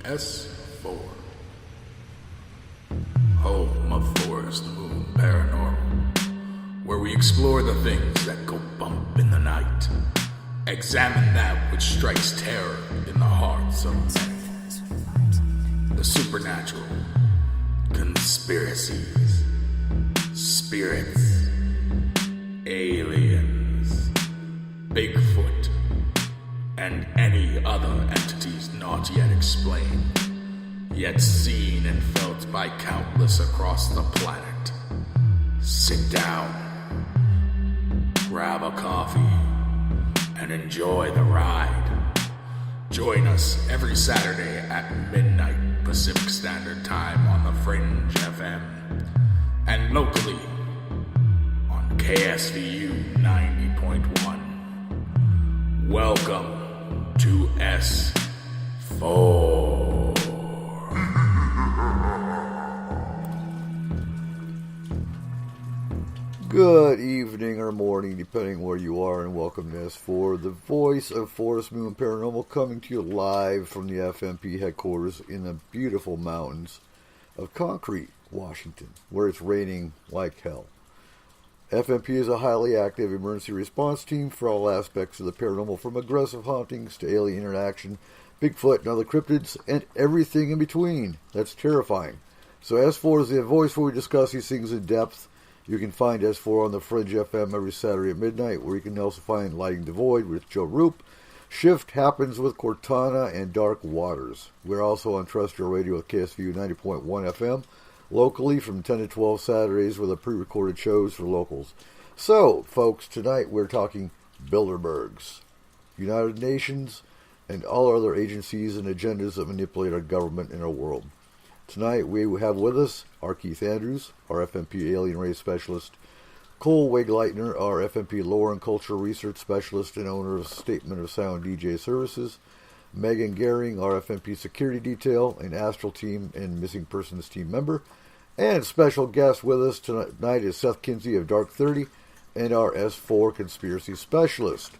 S4, home of Forest Moon Paranormal, where we explore the things that go bump in the night, examine that which strikes terror in the hearts of men, the supernatural, conspiracies, spirits, aliens, Bigfoot, and any other entities not yet explained, yet seen and felt by countless across the planet. Sit down, grab a coffee, and enjoy the ride. Join us every Saturday at midnight Pacific Standard Time on the Fringe FM, and locally on KSVU 90.1. Welcome to S4. Good evening or morning, depending where you are, and welcome to S4, the voice of Forest Moon Paranormal, coming to you live from the FMP headquarters in the beautiful mountains of Concrete, Washington, where it's raining like hell. FMP is a highly active emergency response team for all aspects of the paranormal, from aggressive hauntings to alien interaction, Bigfoot and other cryptids, and everything in between. That's terrifying. So S4 is the voice where we discuss these things in depth. You can find S4 on the Fringe FM every Saturday at midnight, where you can also find Lighting the Void with Joe Roop, Shift Happens with Cortana, and Dark Waters. We're also on terrestrial radio with KSVU 90.1 FM, locally from 10 to 12 Saturdays with a pre-recorded shows for locals. So, folks, tonight we're talking Bilderbergs, United Nations, and all other agencies and agendas that manipulate our government and our world. Tonight we have with us our Keith Andrews, our FMP Alien Race Specialist, Cole Wegleitner, our FMP Lore and Culture Research Specialist and owner of Statement of Sound DJ Services, Megan Gehring, our FMP Security Detail and Astral Team and Missing Persons Team member, and special guest with us tonight is Seth Kinsey of Dark 30 and our S4 Conspiracy Specialist.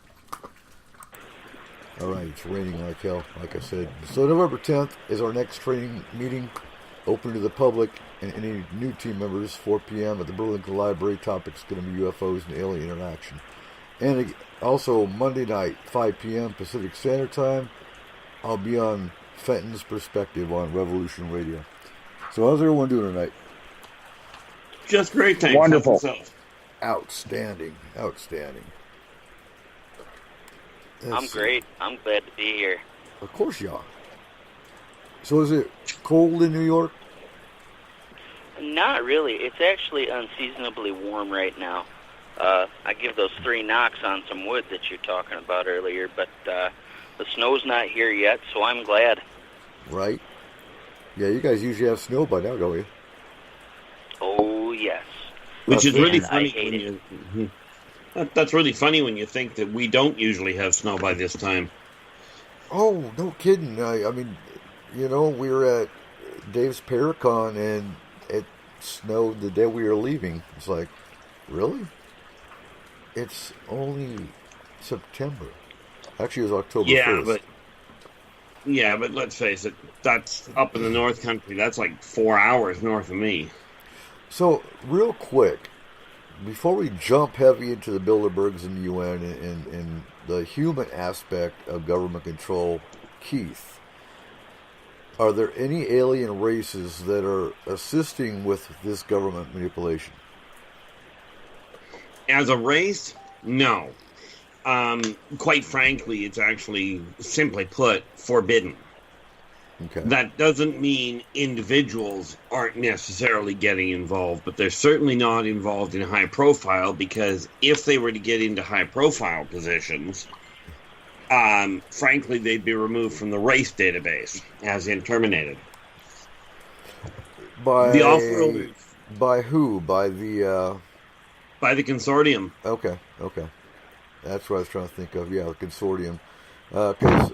Alright, it's raining like hell, like I said. So November 10th is our next training meeting, open to the public and any new team members, 4 p.m. at the Burlington Library. Topic's going to be UFOs and alien interaction. And also Monday night, 5 p.m. Pacific Standard Time, I'll be on Fenton's Perspective on Revolution Radio. So how's everyone doing tonight? Just great, thanks. Wonderful. Outstanding. I'm great. I'm glad to be here. Of course you are. So is it cold in New York? Not really. It's actually unseasonably warm right now. I give those 3 knocks on some wood that you're talking about earlier, but the snow's not here yet, so I'm glad. Right. Yeah, you guys usually have snow by now, don't you? Oh, yes. Which is really funny. I hate it. That's really funny when you think that we don't usually have snow by this time. Oh, no kidding. I mean, you know, we were at Dave's Paracon and it snowed the day we were leaving. It's like, really? It's only September. Actually, it was October 1st. But let's face it, that's up in the North Country. That's like 4 hours north of me. So, real quick, before we jump heavy into the Bilderbergs and the UN and the human aspect of government control, Keith, are there any alien races that are assisting with this government manipulation? As a race, no. Quite frankly, it's actually, simply put, forbidden. Okay. That doesn't mean individuals aren't necessarily getting involved, but they're certainly not involved in high profile, because if they were to get into high profile positions, frankly, they'd be removed from the race database, as in terminated. By the off-worlders. By who? By the consortium. Okay. That's what I was trying to think of. Yeah, the consortium. Because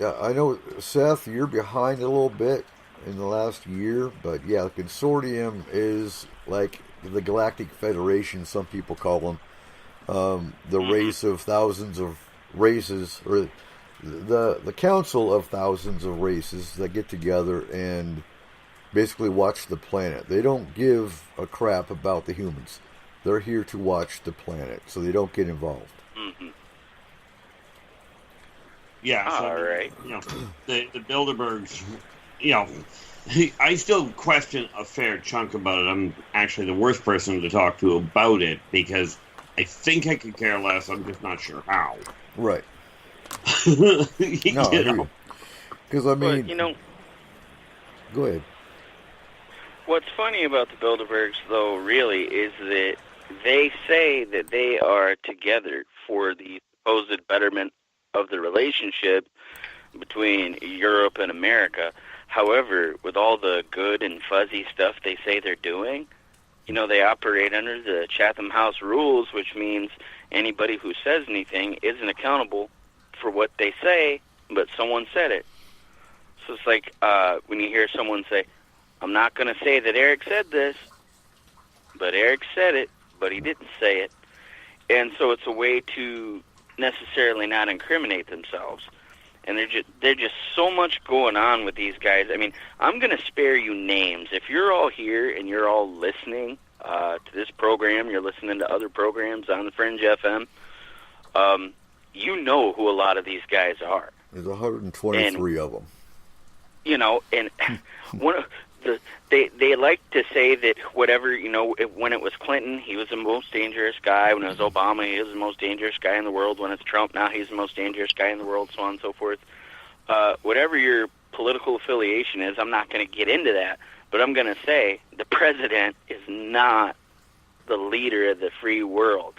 I know, Seth, you're behind a little bit in the last year, but yeah, the consortium is like the Galactic Federation, some people call them. The race of thousands of races, or the council of thousands of races that get together and basically watch the planet. They don't give a crap about the humans. They're here to watch the planet, so they don't get involved. Mm-hmm. Yeah. So, All right. You know, the Bilderbergs. You know, I still question a fair chunk about it. I'm actually the worst person to talk to about it because I think I could care less. I'm just not sure how. Right. You No, I hear know? you. Because, I mean... But, you know, go ahead. what's funny about the Bilderbergs, though, really, is that they say that they are together for the supposed betterment of the relationship between Europe and America. However, with all the good and fuzzy stuff they say they're doing, you know, they operate under the Chatham House rules, which means anybody who says anything isn't accountable for what they say, but someone said it. So it's like when you hear someone say, I'm not going to say that Eric said this, but Eric said it, but he didn't say it. And so it's a way to necessarily not incriminate themselves. And they're just so much going on with these guys. I mean, I'm going to spare you names. If you're all here and you're all listening to this program, you're listening to other programs on the Fringe FM, you know who a lot of these guys are. There's 123 of them. You know, and one of they like to say that whatever, you know, when it was Clinton, he was the most dangerous guy. When it was Obama, he was the most dangerous guy in the world. When it's Trump, now he's the most dangerous guy in the world, so on and so forth. Whatever your political affiliation is, I'm not going to get into that. But I'm going to say the president is not the leader of the free world.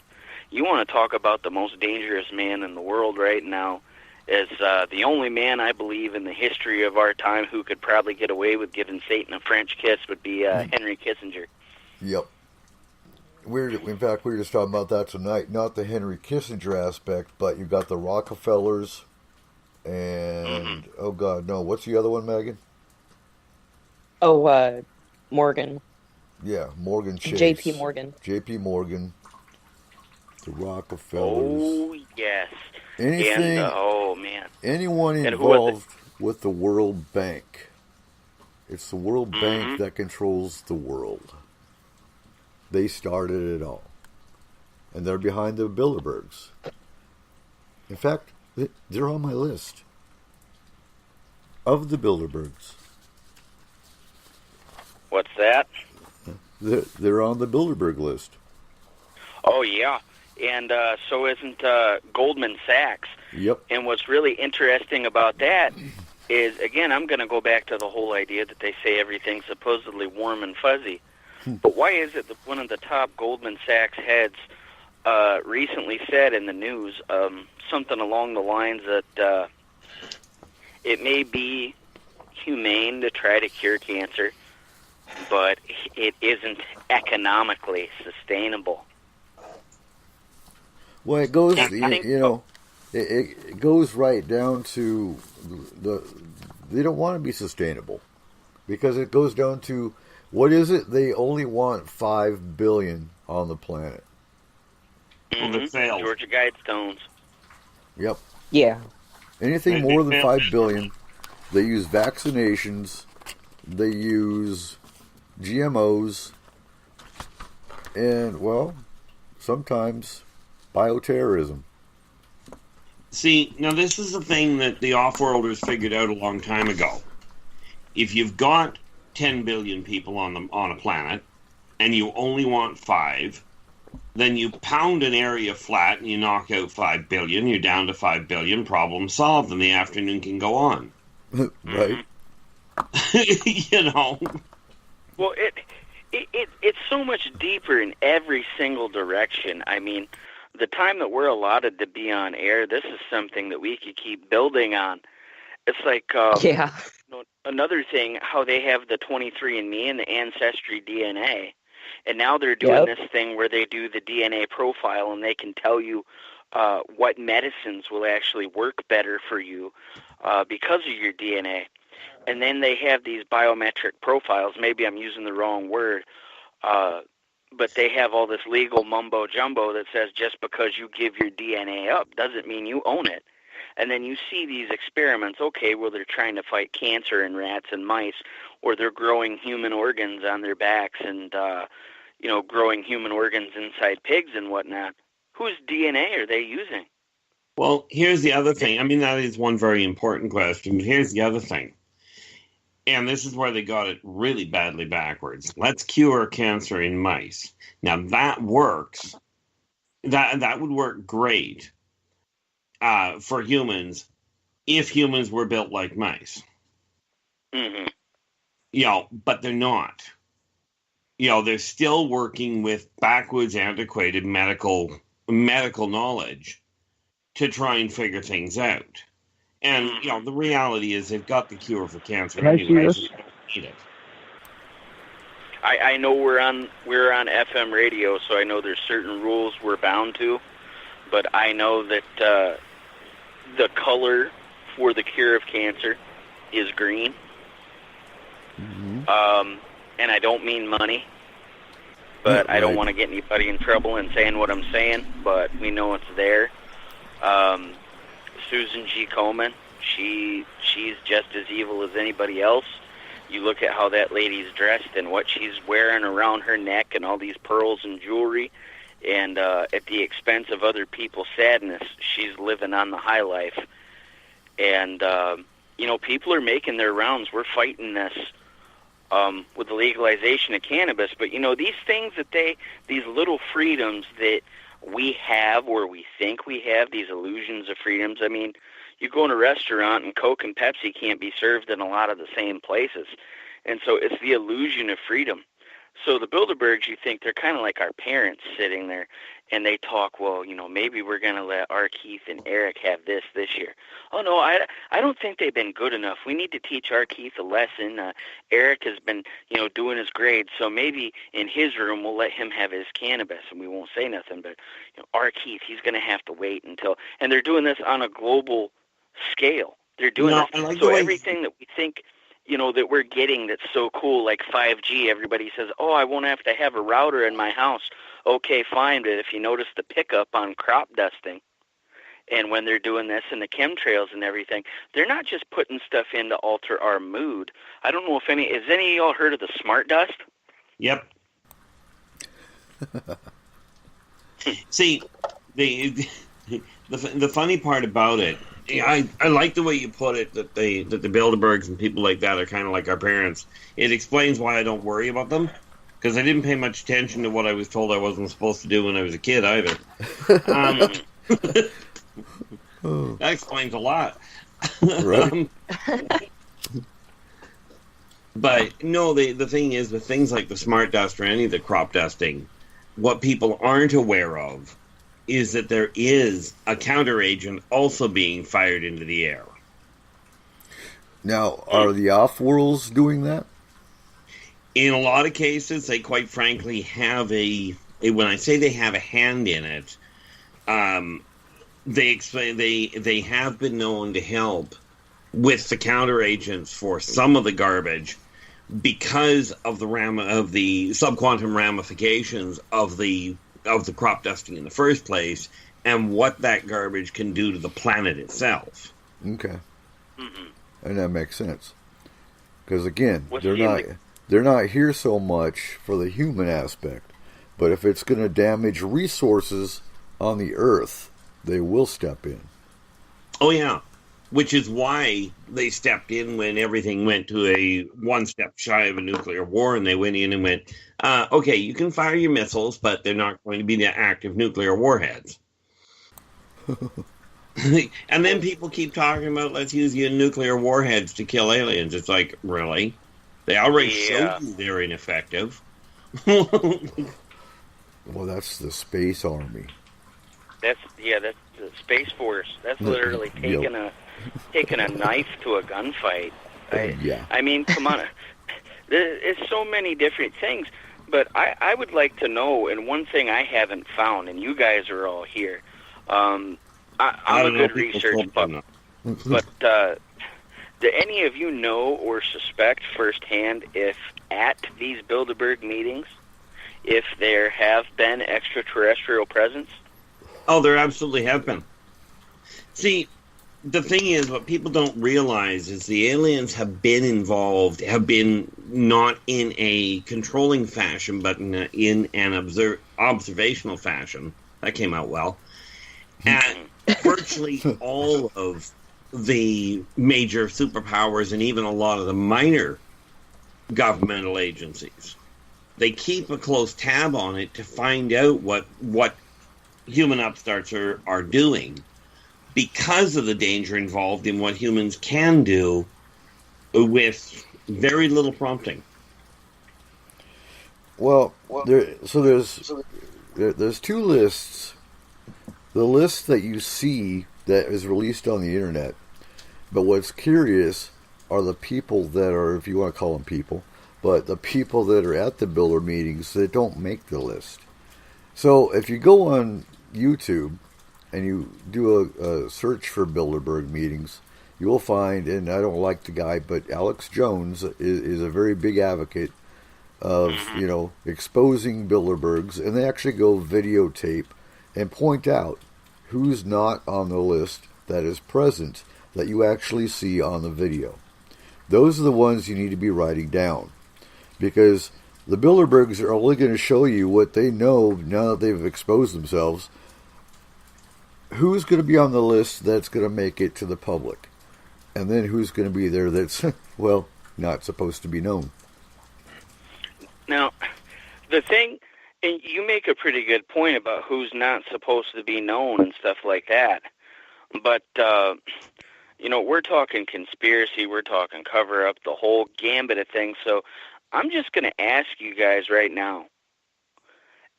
You want to talk about the most dangerous man in the world right now, as the only man I believe in the history of our time who could probably get away with giving Satan a French kiss would be Henry Kissinger. Yep. In fact, we were just talking about that tonight. Not the Henry Kissinger aspect, but you got the Rockefellers and, oh God, no. What's the other one, Megan? Oh, Morgan. Yeah, Morgan Chase. J.P. Morgan. J.P. Morgan. The Rockefellers. Oh, yes. Anything, and, oh, man. anyone And involved with the World Bank. It's the World Bank that controls the world. They started it all. And they're behind the Bilderbergs. In fact, they're on my list of the Bilderbergs. What's that? They're on the Bilderberg list. Oh, yeah. And so isn't Goldman Sachs. Yep. And what's really interesting about that is, again, I'm going to go back to the whole idea that they say everything's supposedly warm and fuzzy. But why is it that one of the top Goldman Sachs heads recently said in the news something along the lines that it may be humane to try to cure cancer, but it isn't economically sustainable? Well, it goes, it goes right down to they don't want to be sustainable because it goes down to, what is it? They only want 5 billion on the planet. Georgia Guidestones. Yep. Yeah. Anything more than 5 billion, they use vaccinations, they use GMOs, and, well, sometimes bioterrorism. See, now this is the thing that the off-worlders figured out a long time ago. If you've got 10 billion people on a planet, and you only want 5, then you pound an area flat and you knock out 5 billion, you're down to 5 billion, problem solved, and the afternoon can go on. Right? You know? Well, it's so much deeper in every single direction. I mean, the time that we're allotted to be on air, this is something that we could keep building on. It's like Yeah. another thing, how they have the 23andMe and the Ancestry DNA. And now they're doing this thing where they do the DNA profile and they can tell you what medicines will actually work better for you because of your DNA. And then they have these biometric profiles. Maybe I'm using the wrong word, but they have all this legal mumbo-jumbo that says just because you give your DNA up doesn't mean you own it. And then you see these experiments, okay, where they're trying to fight cancer in rats and mice, or they're growing human organs on their backs and, growing human organs inside pigs and whatnot. Whose DNA are they using? Well, here's the other thing. I mean, that is one very important question, but here's the other thing. And this is where they got it really badly backwards. Let's cure cancer in mice. Now, that works. That would work great for humans if humans were built like mice. Mm-hmm. But they're not. They're still working with backwards, antiquated medical knowledge to try and figure things out. And, the reality is they've got the cure for cancer. Can I see anyway, this? so they don't need it. I know we're on FM radio, so I know there's certain rules we're bound to, but I know that the color for the cure of cancer is green. Mm-hmm. And I don't mean money, but I don't want to get anybody in trouble in saying what I'm saying, but we know it's there. Susan G. Komen, she's just as evil as anybody else. You look at how that lady's dressed and what she's wearing around her neck and all these pearls and jewelry, and at the expense of other people's sadness, she's living on the high life. And, people are making their rounds. We're fighting this with the legalization of cannabis. But, these things these little freedoms that we have or we think we have, these illusions of freedoms. I mean, you go in a restaurant and Coke and Pepsi can't be served in a lot of the same places. And so it's the illusion of freedom. So the Bilderbergs, you think they're kind of like our parents sitting there, and they talk, well, maybe we're going to let R. Keith and Eric have this year. Oh, no, I don't think they've been good enough. We need to teach R. Keith a lesson. Eric has been, doing his grades, so maybe in his room we'll let him have his cannabis, and we won't say nothing. But R. Keith, he's going to have to wait until – and they're doing this on a global scale. They're doing this. So everything that we think – that we're getting that's so cool, like 5G, everybody says, oh, I won't have to have a router in my house. Okay, fine, but if you notice the pickup on crop dusting, and when they're doing this and the chemtrails and everything, they're not just putting stuff in to alter our mood. I don't know if has any of y'all heard of the smart dust? Yep. See, the funny part about it, I like the way you put it, that the Bilderbergs and people like that are kind of like our parents. It explains why I don't worry about them, because I didn't pay much attention to what I was told I wasn't supposed to do when I was a kid either. That explains a lot. Right. But no, the thing is, with things like the smart dust or any of the crop dusting, what people aren't aware of is that there is a counteragent also being fired into the air. Now, are the off-worlds doing that? In a lot of cases, they quite frankly have when I say they have a hand in it, they explain they have been known to help with the counteragents for some of the garbage because of the subquantum ramifications of the crop dusting in the first place, and what that garbage can do to the planet itself. Okay. Mm-hmm. And that makes sense. Because again, they're not here so much for the human aspect, but if it's going to damage resources on the Earth, they will step in. Oh yeah, which is why they stepped in when everything went to a one step shy of a nuclear war, and they went in and went, okay, you can fire your missiles, but they're not going to be the active nuclear warheads. And then people keep talking about, let's use your nuclear warheads to kill aliens. It's like, really? They already showed you they're ineffective. Well, that's the space army. That's the Space Force. That's literally taking a knife to a gunfight. I mean, come on. There's so many different things. But I would like to know, and one thing I haven't found, and you guys are all here, I'm a good research buff, but do any of you know or suspect firsthand if at these Bilderberg meetings, if there have been extraterrestrial presence? Oh, there absolutely have been. See, the thing is, what people don't realize is the aliens have been involved, have been not in a controlling fashion, but in an observational fashion. That came out well. At virtually all of the major superpowers and even a lot of the minor governmental agencies. They keep a close tab on it to find out what human upstarts are doing, because of the danger involved in what humans can do with very little prompting. Well, there's two lists. The list that you see that is released on the internet, but what's curious are the people that are, if you want to call them people, but the people that are at the Bilder meetings that don't make the list. So if you go on YouTube and you do a search for Bilderberg meetings, you will find, and I don't like the guy, but Alex Jones is a very big advocate of, exposing Bilderbergs, and they actually go videotape and point out who's not on the list that is present that you actually see on the video. Those are the ones you need to be writing down, because the Bilderbergs are only going to show you what they know now that they've exposed themselves. Who's going to be on the list that's going to make it to the public, and then who's going to be there that's, well, not supposed to be known. Now, the thing, and you make a pretty good point about who's not supposed to be known and stuff like that. But, we're talking conspiracy, we're talking cover-up, the whole gambit of things. So I'm just going to ask you guys right now.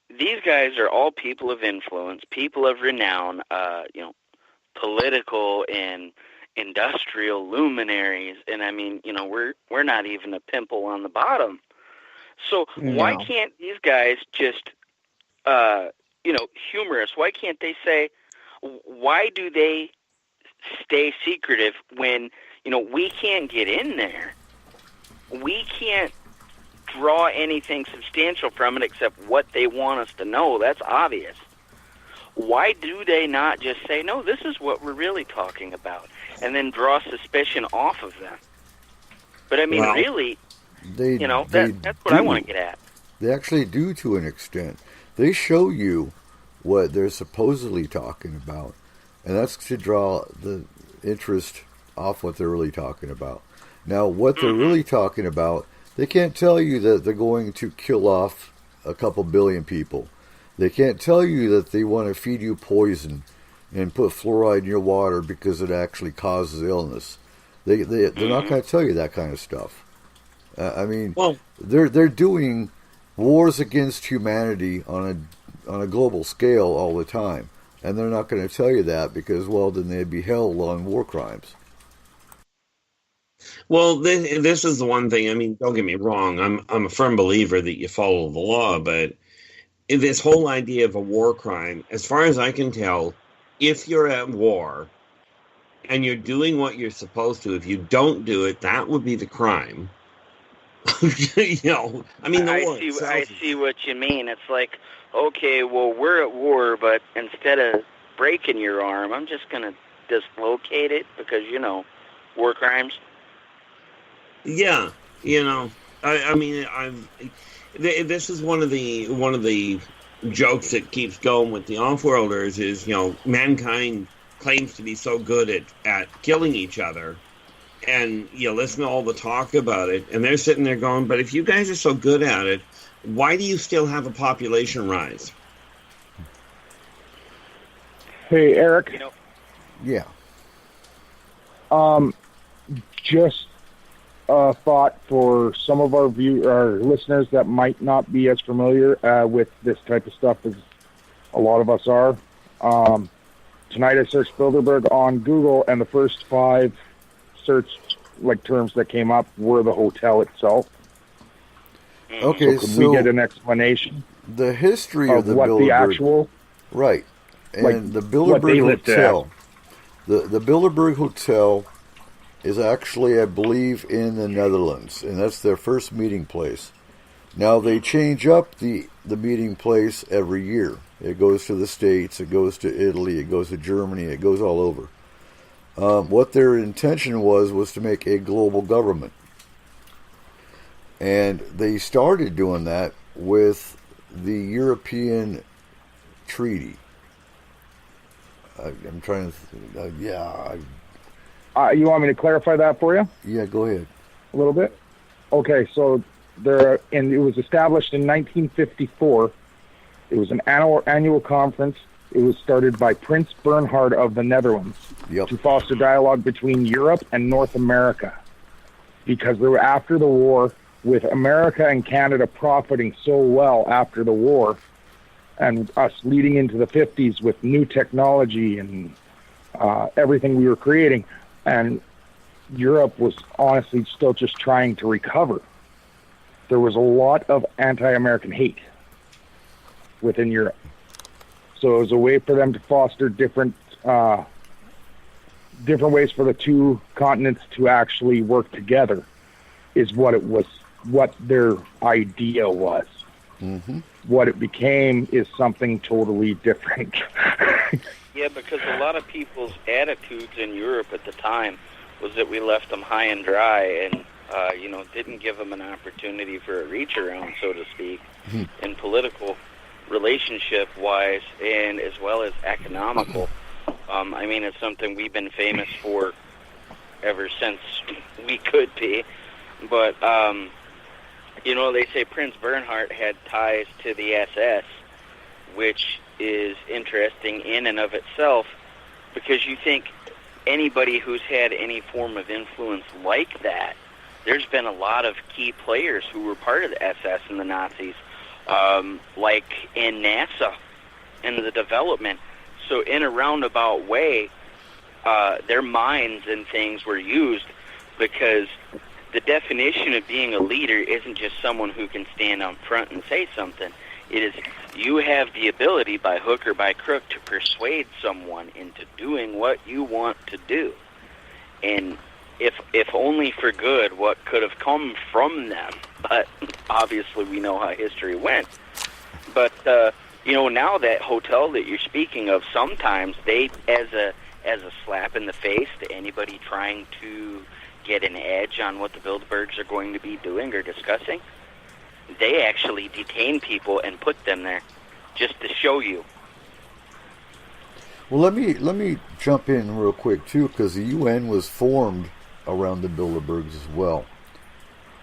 These guys are all people of influence, people of renown, political and industrial luminaries. And, I mean, we're not even a pimple on the bottom. So why can't these guys just, humorous? Why can't they say, why do they stay secretive when, we can't get in there? We can't draw anything substantial from it except what they want us to know. That's obvious. Why do they not just say, no, this is what we're really talking about, and then draw suspicion off of them? But, I mean, really... that's what I want to get at. They actually do, to an extent. They show you what they're supposedly talking about, and that's to draw the interest off what they're really talking about. Now, what they're really talking about, they can't tell you that they're going to kill off a couple billion people. They can't tell you that they want to feed you poison and put fluoride in your water because it actually causes illness. They're not going to tell you that kind of stuff. They're doing wars against humanity on a global scale all the time, and they're not going to tell you that because, well, then they'd be held on war crimes. Well, this is the one thing. I mean, don't get me wrong. I'm a firm believer that you follow the law, but this whole idea of a war crime, as far as I can tell, if you're at war and you're doing what you're supposed to, if you don't do it, that would be the crime. I see what you mean. It's like, okay, well, we're at war, but instead of breaking your arm, I'm just going to dislocate it because, war crimes. Yeah, this is one of the jokes that keeps going with the off-worlders is, mankind claims to be so good at killing each other. And you listen to all the talk about it, and they're sitting there going, but if you guys are so good at it, why do you still have a population rise? Hey, Eric. Yeah. Just a thought for some of our listeners that might not be as familiar with this type of stuff as a lot of us are. Tonight I searched Bilderberg on Google, and the first 5 search terms that came up were the hotel itself. Okay, so could we get an explanation? The history of the what Bilderberg, the actual right, and the Bilderberg Hotel. The Bilderberg Hotel is actually, I believe, in the Netherlands, and that's their first meeting place. Now they change up the meeting place every year. It goes to the States, it goes to Italy, it goes to Germany, it goes all over. What their intention was to make a global government. And they started doing that with the European Treaty. I'm trying to... You want me to clarify that for you? Yeah, go ahead. A little bit? Okay, so it was established in 1954. It was an annual conference. It was started by Prince Bernhard of the Netherlands to foster dialogue between Europe and North America. Because they were after the war, with America and Canada profiting so well after the war, and us leading into the 50s with new technology and everything we were creating, and Europe was honestly still just trying to recover. There was a lot of anti-American hate within Europe. So it was a way for them to foster different ways for the two continents to actually work together, is what their idea was. Mm-hmm. What it became is something totally different. Yeah, because a lot of people's attitudes in Europe at the time was that we left them high and dry and, didn't give them an opportunity for a reach around, so to speak, in political relationship-wise and as well as economical. It's something we've been famous for ever since we could be. But, they say Prince Bernhard had ties to the SS, which is interesting in and of itself, because you think anybody who's had any form of influence like that, there's been a lot of key players who were part of the SS and the Nazis, like in NASA and the development. So in a roundabout way, their minds and things were used, because the definition of being a leader isn't just someone who can stand up front and say something. It is you have the ability by hook or by crook to persuade someone into doing what you want to do. And if only for good, what could have come from them. But obviously we know how history went. But, now that hotel that you're speaking of, sometimes they, as a slap in the face to anybody trying to get an edge on what the Bilderbergs are going to be doing or discussing, they actually detain people and put them there just to show you. Well, let me jump in real quick too, because the UN was formed around the Bilderbergs as well.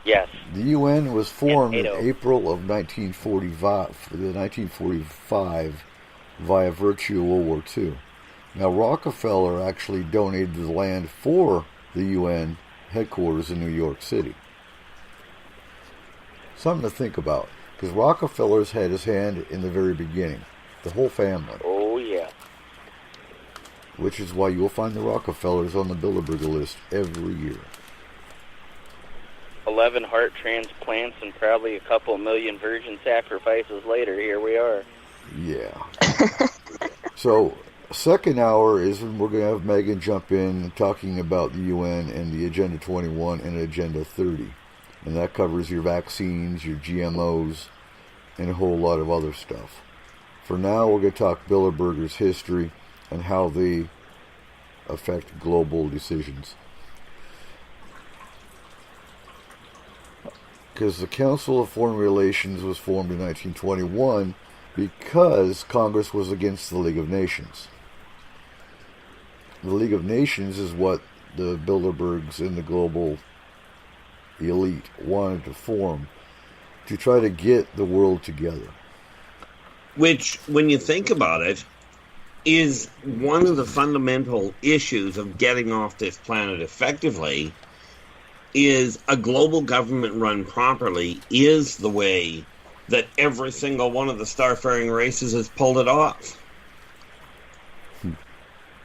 Yes. The UN was formed in April of 1945 via virtue of World War II. Now, Rockefeller actually donated the land for the UN headquarters in New York City. Something to think about, because Rockefeller's had his hand in the very beginning, the whole family. Oh, yeah. Which is why you'll find the Rockefellers on the Bilderberg list every year. 11 heart transplants and probably a couple million virgin sacrifices later, here we are. Yeah. So, second hour is when we're going to have Megan jump in talking about the UN and the Agenda 21 and Agenda 30. And that covers your vaccines, your GMOs, and a whole lot of other stuff. For now, we're going to talk Bilderbergers' history and how they affect global decisions. Because the Council of Foreign Relations was formed in 1921 because Congress was against the League of Nations. The League of Nations is what the Bilderbergs and the global elite wanted to form to try to get the world together. Which, when you think about it, is one of the fundamental issues of getting off this planet effectively. Is a global government run properly is the way that every single one of the starfaring races has pulled it off.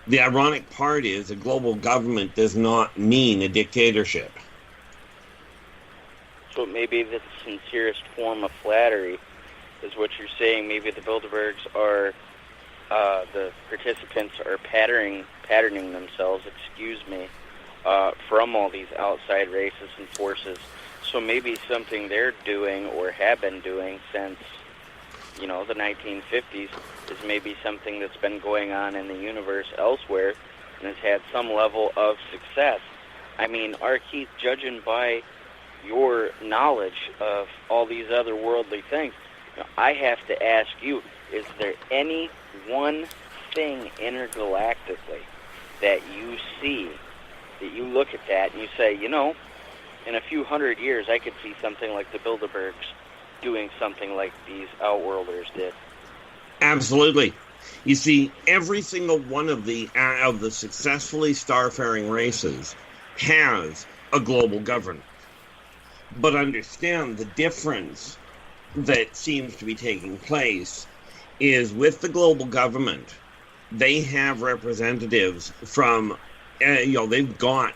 The ironic part is a global government does not mean a dictatorship. So maybe the sincerest form of flattery is what you're saying. Maybe the Bilderbergs are, the participants are patterning themselves, from all these outside races and forces. So maybe something they're doing or have been doing since, the 1950s is maybe something that's been going on in the universe elsewhere and has had some level of success. I mean, our Keith, judging by your knowledge of all these other worldly things, I have to ask you, is there any one thing intergalactically that you see, that you look at that and you say, in a few hundred years I could see something like the Bilderbergs doing something like these Outworlders did? Absolutely. You see, every single one of the successfully starfaring races has a global government. But understand the difference that seems to be taking place is with the global government, they have representatives from, they've got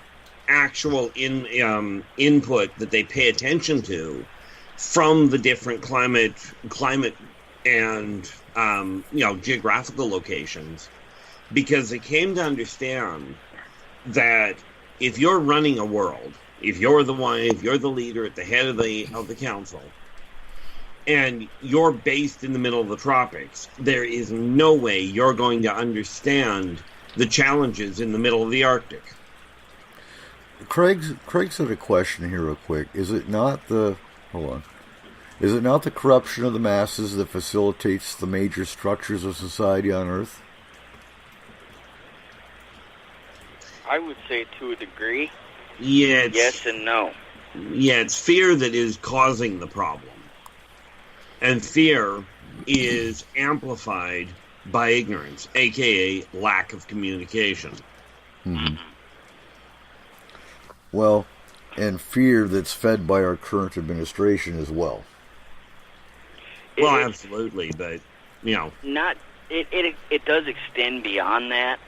actual input that they pay attention to from the different climate and geographical locations, because they came to understand that if you're running a world, if you're the leader at the head of the council, and you're based in the middle of the tropics, there is no way you're going to understand the challenges in the middle of the Arctic. Craig said a question here real quick. Is it not the corruption of the masses that facilitates the major structures of society on Earth? I would say to a degree. Yeah. Yes and no. Yeah, it's fear that is causing the problem. And fear is amplified by ignorance, a.k.a. lack of communication. Mm-hmm. Well, and fear that's fed by our current administration as well. Well, absolutely, but, Not, it does extend beyond that.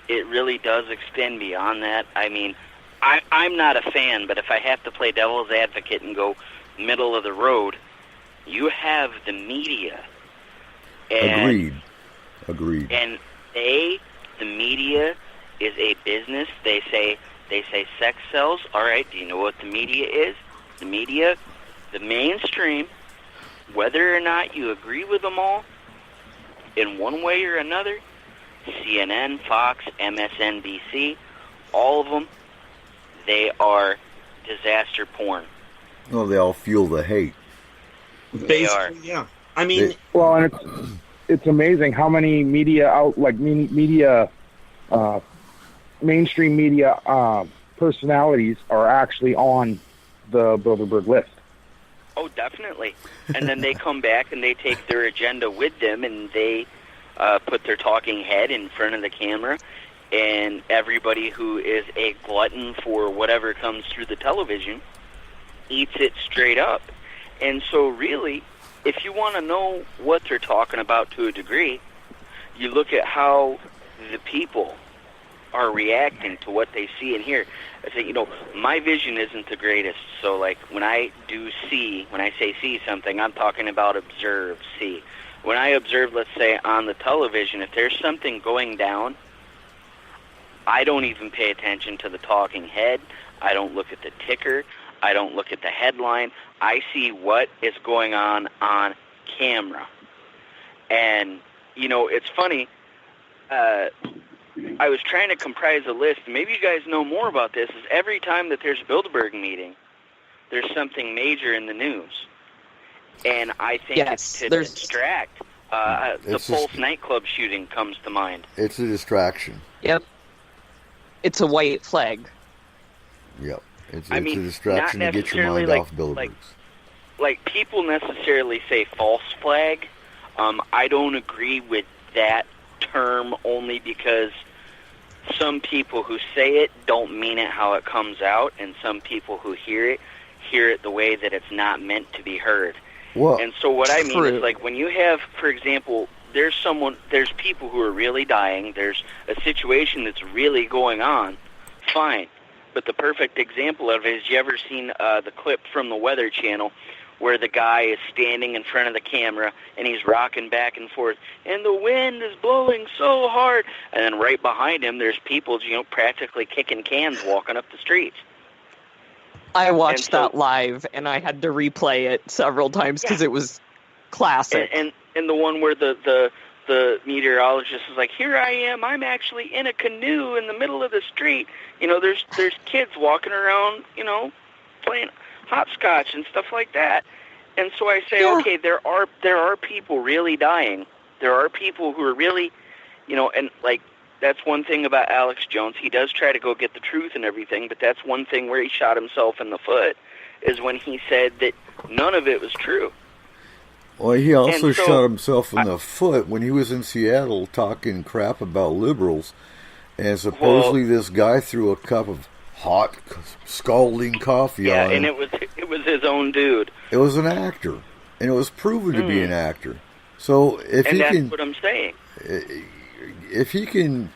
It really does extend beyond that. I mean, I'm not a fan, but if I have to play devil's advocate and go middle of the road, you have the media. And, Agreed. And the media is a business. They say sex sells. All right, do you know what the media is? The media, the mainstream, whether or not you agree with them all, in one way or another, CNN, Fox, MSNBC, all of them, they are disaster porn. Well, they all fuel the hate. They are. Yeah. I mean... and it's amazing how many mainstream media personalities are actually on the Bilderberg list. Oh, definitely. And then they come back and they take their agenda with them, and they put their talking head in front of the camera, and everybody who is a glutton for whatever comes through the television eats it straight up. And so really, if you want to know what they're talking about to a degree, you look at how the people are reacting to what they see and hear. I say, my vision isn't the greatest. So, like, when I say see something, I'm talking about observe, see. When I observe, let's say, on the television, if there's something going down, I don't even pay attention to the talking head. I don't look at the ticker. I don't look at the headline. I see what is going on camera. And, it's funny. I was trying to comprise a list. Maybe you guys know more about this. Is every time that there's a Bilderberg meeting, there's something major in the news. And I think it's to distract. The Pulse nightclub shooting comes to mind. It's a distraction. Yep. It's a white flag. Yep. It's a distraction to get your mind off Bilderbergs. Like people necessarily say false flag. I don't agree with that term, only because some people who say it don't mean it how it comes out, and some people who hear it the way that it's not meant to be heard. Well, and so what I mean is, like, when you have, for example, there's people who are really dying, there's a situation that's really going on, fine. But the perfect example of it is, you ever seen the clip from the Weather Channel where the guy is standing in front of the camera and he's rocking back and forth, and the wind is blowing so hard, and then right behind him there's people, practically kicking cans walking up the streets. I watched that live, and I had to replay it several times because it was classic. And the one where the the meteorologist is like, here I am, I'm actually in a canoe in the middle of the street. There's kids walking around, playing hopscotch and stuff like that. And so I say, okay, there are people really dying. There are people who are really, and like, that's one thing about Alex Jones. He does try to go get the truth and everything, but that's one thing where he shot himself in the foot, is when he said that none of it was true. Well, he also shot himself in the foot when he was in Seattle talking crap about liberals. And supposedly this guy threw a cup of hot, scalding coffee on him. Yeah, and it was his own dude. It was an actor. And it was proven to be an actor. So if that's what I'm saying. If he can,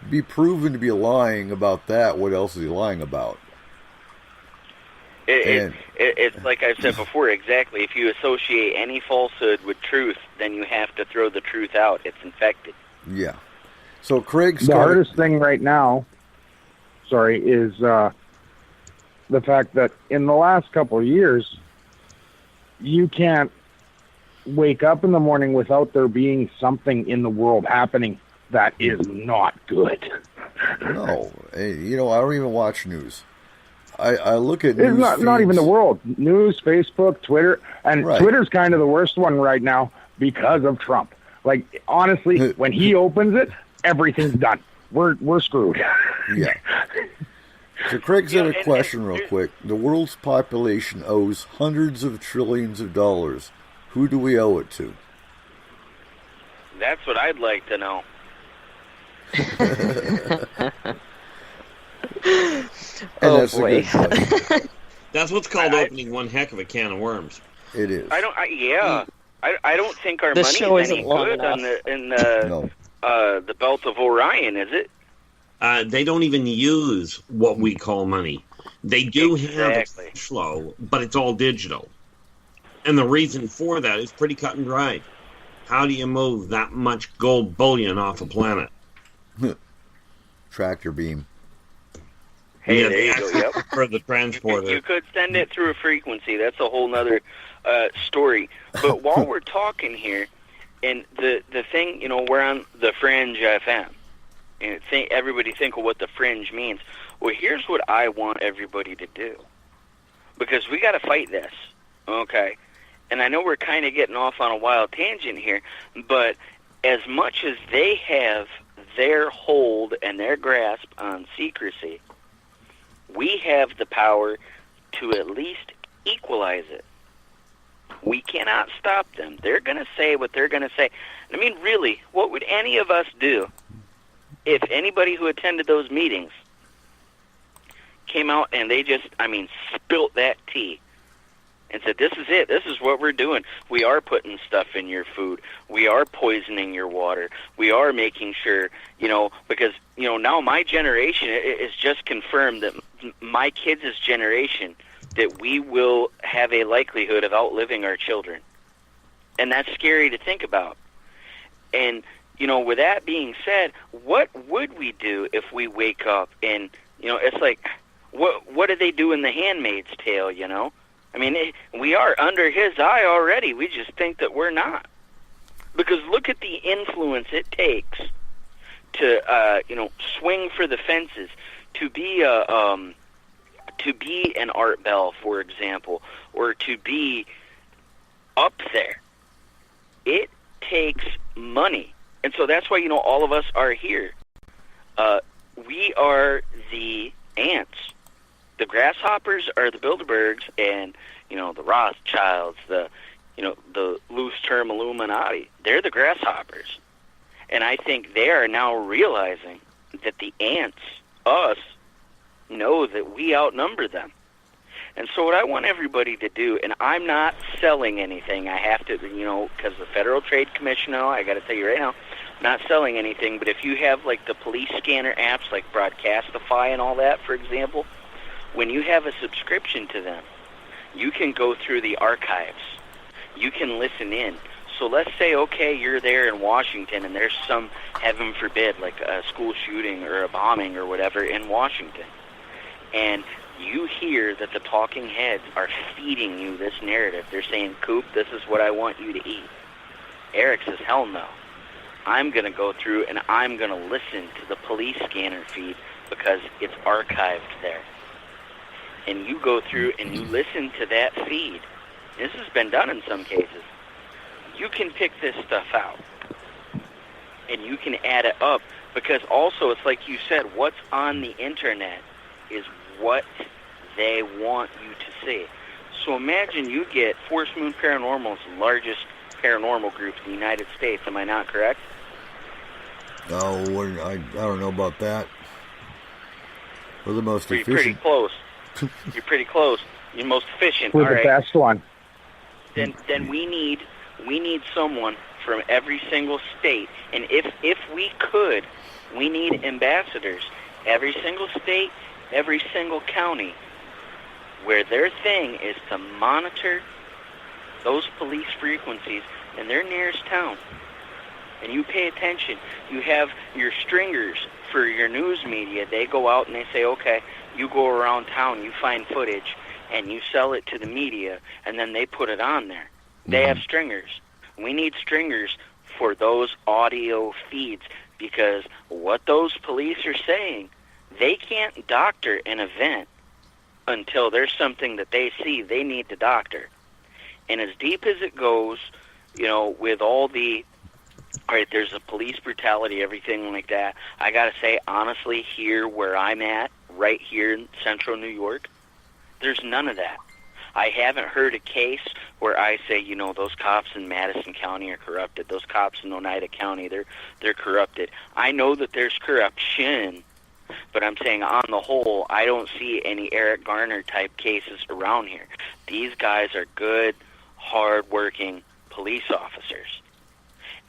be proven to be lying about that, what else is he lying about? It's like I've said before, exactly. If you associate any falsehood with truth, then you have to throw the truth out. It's infected. Yeah. So Craig the hardest thing right now, is the fact that in the last couple of years, you can't wake up in the morning without there being something in the world happening that is not good. No. I don't even watch news. I look at news. It's not even the world. News, Facebook, Twitter, and Twitter's kind of the worst one right now because of Trump. Like, honestly, when he opens it, everything's done. We're screwed. Yeah. So Craig's got a question real quick. The world's population owes hundreds of trillions of dollars. Who do we owe it to? That's what I'd like to know. That's boy. That's what's called opening one heck of a can of worms. It is. I don't think our This money show is any isn't long good enough. in the belt of Orion, is it? They don't even use what we call money. They do have a cash flow, but it's all digital. And the reason for that is pretty cut and dried. How do you move that much gold bullion off a planet? Tractor beam. Hey, there you go. Yep. For the transporter. You could send it through a frequency. That's a whole other story. But while we're talking here, and the thing, we're on the Fringe FM. And everybody think of what the Fringe means. Well, here's what I want everybody to do. Because we got to fight this, okay? And I know we're kind of getting off on a wild tangent here, but as much as they have their hold and their grasp on secrecy, we have the power to at least equalize it. We cannot stop them. They're going to say what they're going to say. I mean, really, what would any of us do if anybody who attended those meetings came out and they just, spilt that tea and said, this is it. This is what we're doing. We are putting stuff in your food. We are poisoning your water. We are making sure, because, now my generation is just confirmed that my kids' generation, that we will have a likelihood of outliving our children. And that's scary to think about. And, with that being said, what would we do if we wake up and, it's like, what do they do in The Handmaid's Tale, we are under his eye already. We just think that we're not. Because look at the influence it takes to, swing for the fences, to be an Art Bell, for example, or to be up there. It takes money. And so that's why, all of us are here. We are the ants. The grasshoppers are the Bilderbergs and, the Rothschilds, the loose-term Illuminati. They're the grasshoppers. And I think they are now realizing that the ants, us, know that we outnumber them. And so what I want everybody to do, and I'm not selling anything. I have to, because the Federal Trade Commission, I got to tell you right now, not selling anything. But if you have, like, the police scanner apps like Broadcastify and all that, for example, when you have a subscription to them, you can go through the archives. You can listen in. So let's say, okay, you're there in Washington and there's some, heaven forbid, like a school shooting or a bombing or whatever in Washington. And you hear that the talking heads are feeding you this narrative. They're saying, Coop, this is what I want you to eat. Eric says, hell no. I'm going to go through and I'm going to listen to the police scanner feed because it's archived there. And you go through and you listen to that feed. This has been done in some cases. You can pick this stuff out. And you can add it up. Because also, it's like you said, what's on the internet is what they want you to see. So imagine you get Forest Moon Paranormal's largest paranormal group in the United States. Am I not correct? Oh, I don't know about that. We're the most You're efficient. pretty close. You're pretty close. You're most efficient. We're All the right. best one. Then we need someone from every single state, and if we could, we need ambassadors. Every single state, every single county, where their thing is to monitor those police frequencies in their nearest town. And you pay attention. You have your stringers for your news media. They go out and they say, okay, you go around town, you find footage, and you sell it to the media, and then they put it on there. They have stringers. We need stringers for those audio feeds, because what those police are saying, they can't doctor an event until there's something that they see they need to doctor. And as deep as it goes, with all the, all right, there's a police brutality, everything like that, I got to say, honestly, here where I'm at, right here in central New York, there's none of that. I haven't heard a case where I say, those cops in Madison County are corrupted. Those cops in Oneida County, they're corrupted. I know that there's corruption, but I'm saying on the whole, I don't see any Eric Garner type cases around here. These guys are good, hard-working police officers.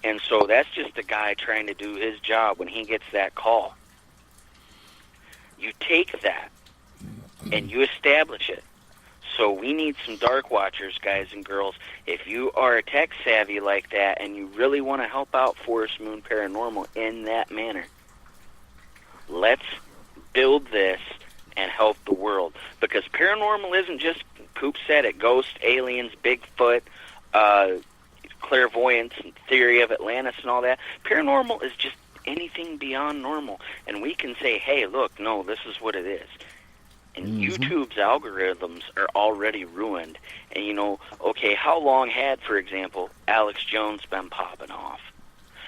And so that's just a guy trying to do his job when he gets that call. You take that and you establish it. So we need some dark watchers, guys and girls. If you are tech savvy like that and you really want to help out Forest Moon Paranormal in that manner, let's build this and help the world. Because paranormal isn't just, Coop said it, ghosts, aliens, Bigfoot, clairvoyance, and theory of Atlantis and all that. Paranormal is just anything beyond normal. And we can say, hey, look, no, this is what it is. And YouTube's algorithms are already ruined. And, okay, how long had, for example, Alex Jones been popping off?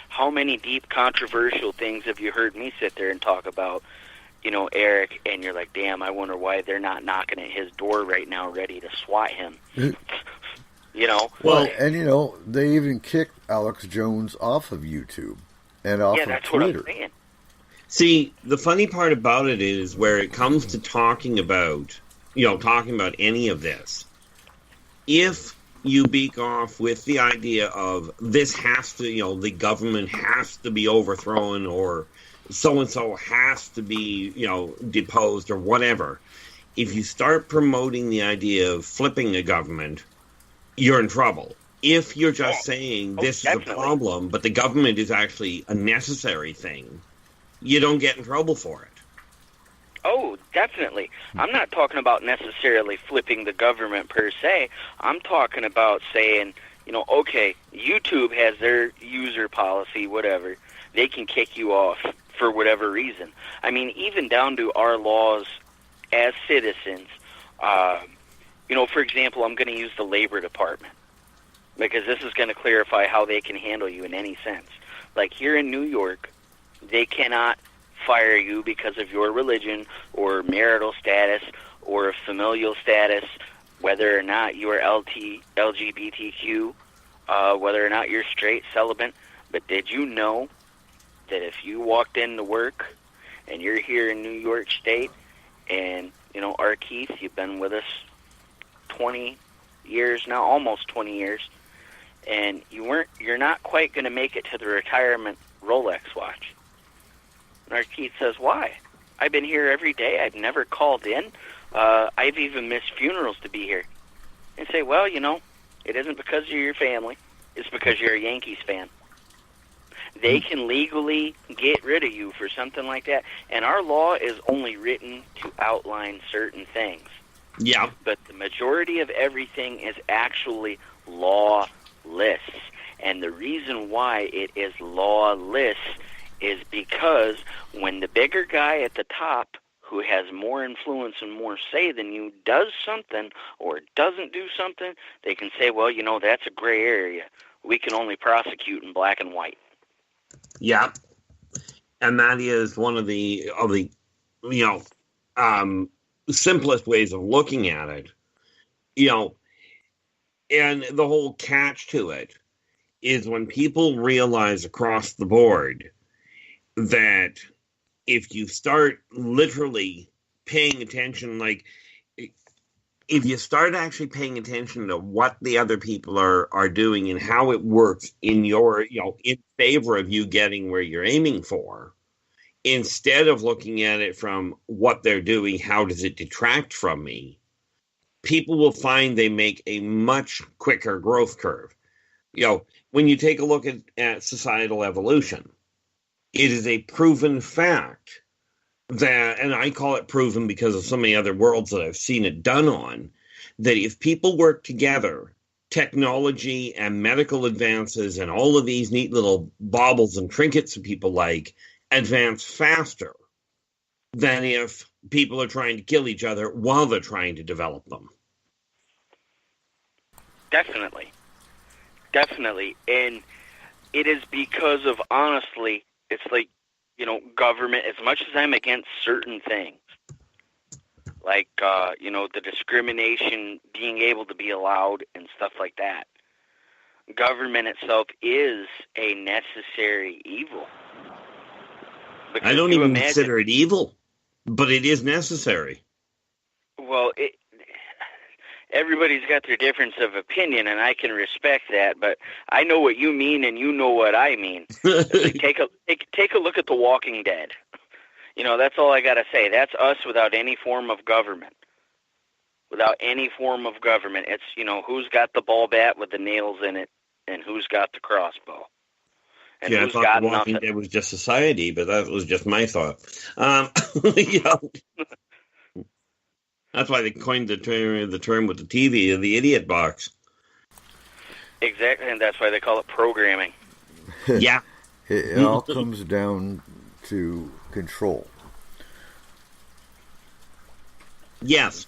How many deep controversial things have you heard me sit there and talk about, Eric, and you're like, damn, I wonder why they're not knocking at his door right now ready to swat him. Well, and, they even kicked Alex Jones off of YouTube and off of that's Twitter. what I'm saying. See, the funny part about it is where it comes to talking about any of this, if you beak off with the idea of this has to, the government has to be overthrown or so-and-so has to be, deposed or whatever, if you start promoting the idea of flipping the government, you're in trouble. If you're just saying this is a problem, but the government is actually a necessary thing, you don't get in trouble for it. Oh, definitely. I'm not talking about necessarily flipping the government per se. I'm talking about saying, okay, YouTube has their user policy, whatever. They can kick you off for whatever reason. I mean, even down to our laws as citizens. For example, I'm going to use the Labor Department because this is going to clarify how they can handle you in any sense. Like here in New York, they cannot fire you because of your religion or marital status or familial status, whether or not you are LGBTQ, whether or not you're straight, celibate. But did you know that if you walked into work and you're here in New York State and, our Keith, you've been with us 20 years now, almost 20 years, and you're not quite going to make it to the retirement Rolex watch. And our Keith says, why? I've been here every day. I've never called in. I've even missed funerals to be here. And say, well, it isn't because you're your family. It's because you're a Yankees fan. They can legally get rid of you for something like that. And our law is only written to outline certain things. Yeah. But the majority of everything is actually lawless. And the reason why it is lawless is because when the bigger guy at the top, who has more influence and more say than you, does something or doesn't do something, they can say, well, that's a gray area. We can only prosecute in black and white. Yeah. And that is one of the simplest ways of looking at it. And the whole catch to it is when people realize across the board that if you start literally paying attention, like if you start actually paying attention to what the other people are doing and how it works in your, in favor of you getting where you're aiming for, instead of looking at it from what they're doing, how does it detract from me, people will find they make a much quicker growth curve. When you take a look at societal evolution, it is a proven fact that, and I call it proven because of so many other worlds that I've seen it done on, that if people work together, technology and medical advances and all of these neat little baubles and trinkets that people like advance faster than if people are trying to kill each other while they're trying to develop them. Definitely. And it is because of, honestly, it's like, government, as much as I'm against certain things, like, the discrimination being able to be allowed and stuff like that, government itself is a necessary evil. Because I don't even consider it evil, but it is necessary. Well, everybody's got their difference of opinion, and I can respect that, but I know what you mean, and you know what I mean. Like, take a look at The Walking Dead. That's all I got to say. That's us without any form of government. Without any form of government. It's, who's got the ball bat with the nails in it, and who's got the crossbow. And I who's thought got The Walking nothing. Dead was just society, but that was just my thought. That's why they coined the term with the TV, the idiot box. Exactly, and that's why they call it programming. Yeah. It all comes down to control. Yes,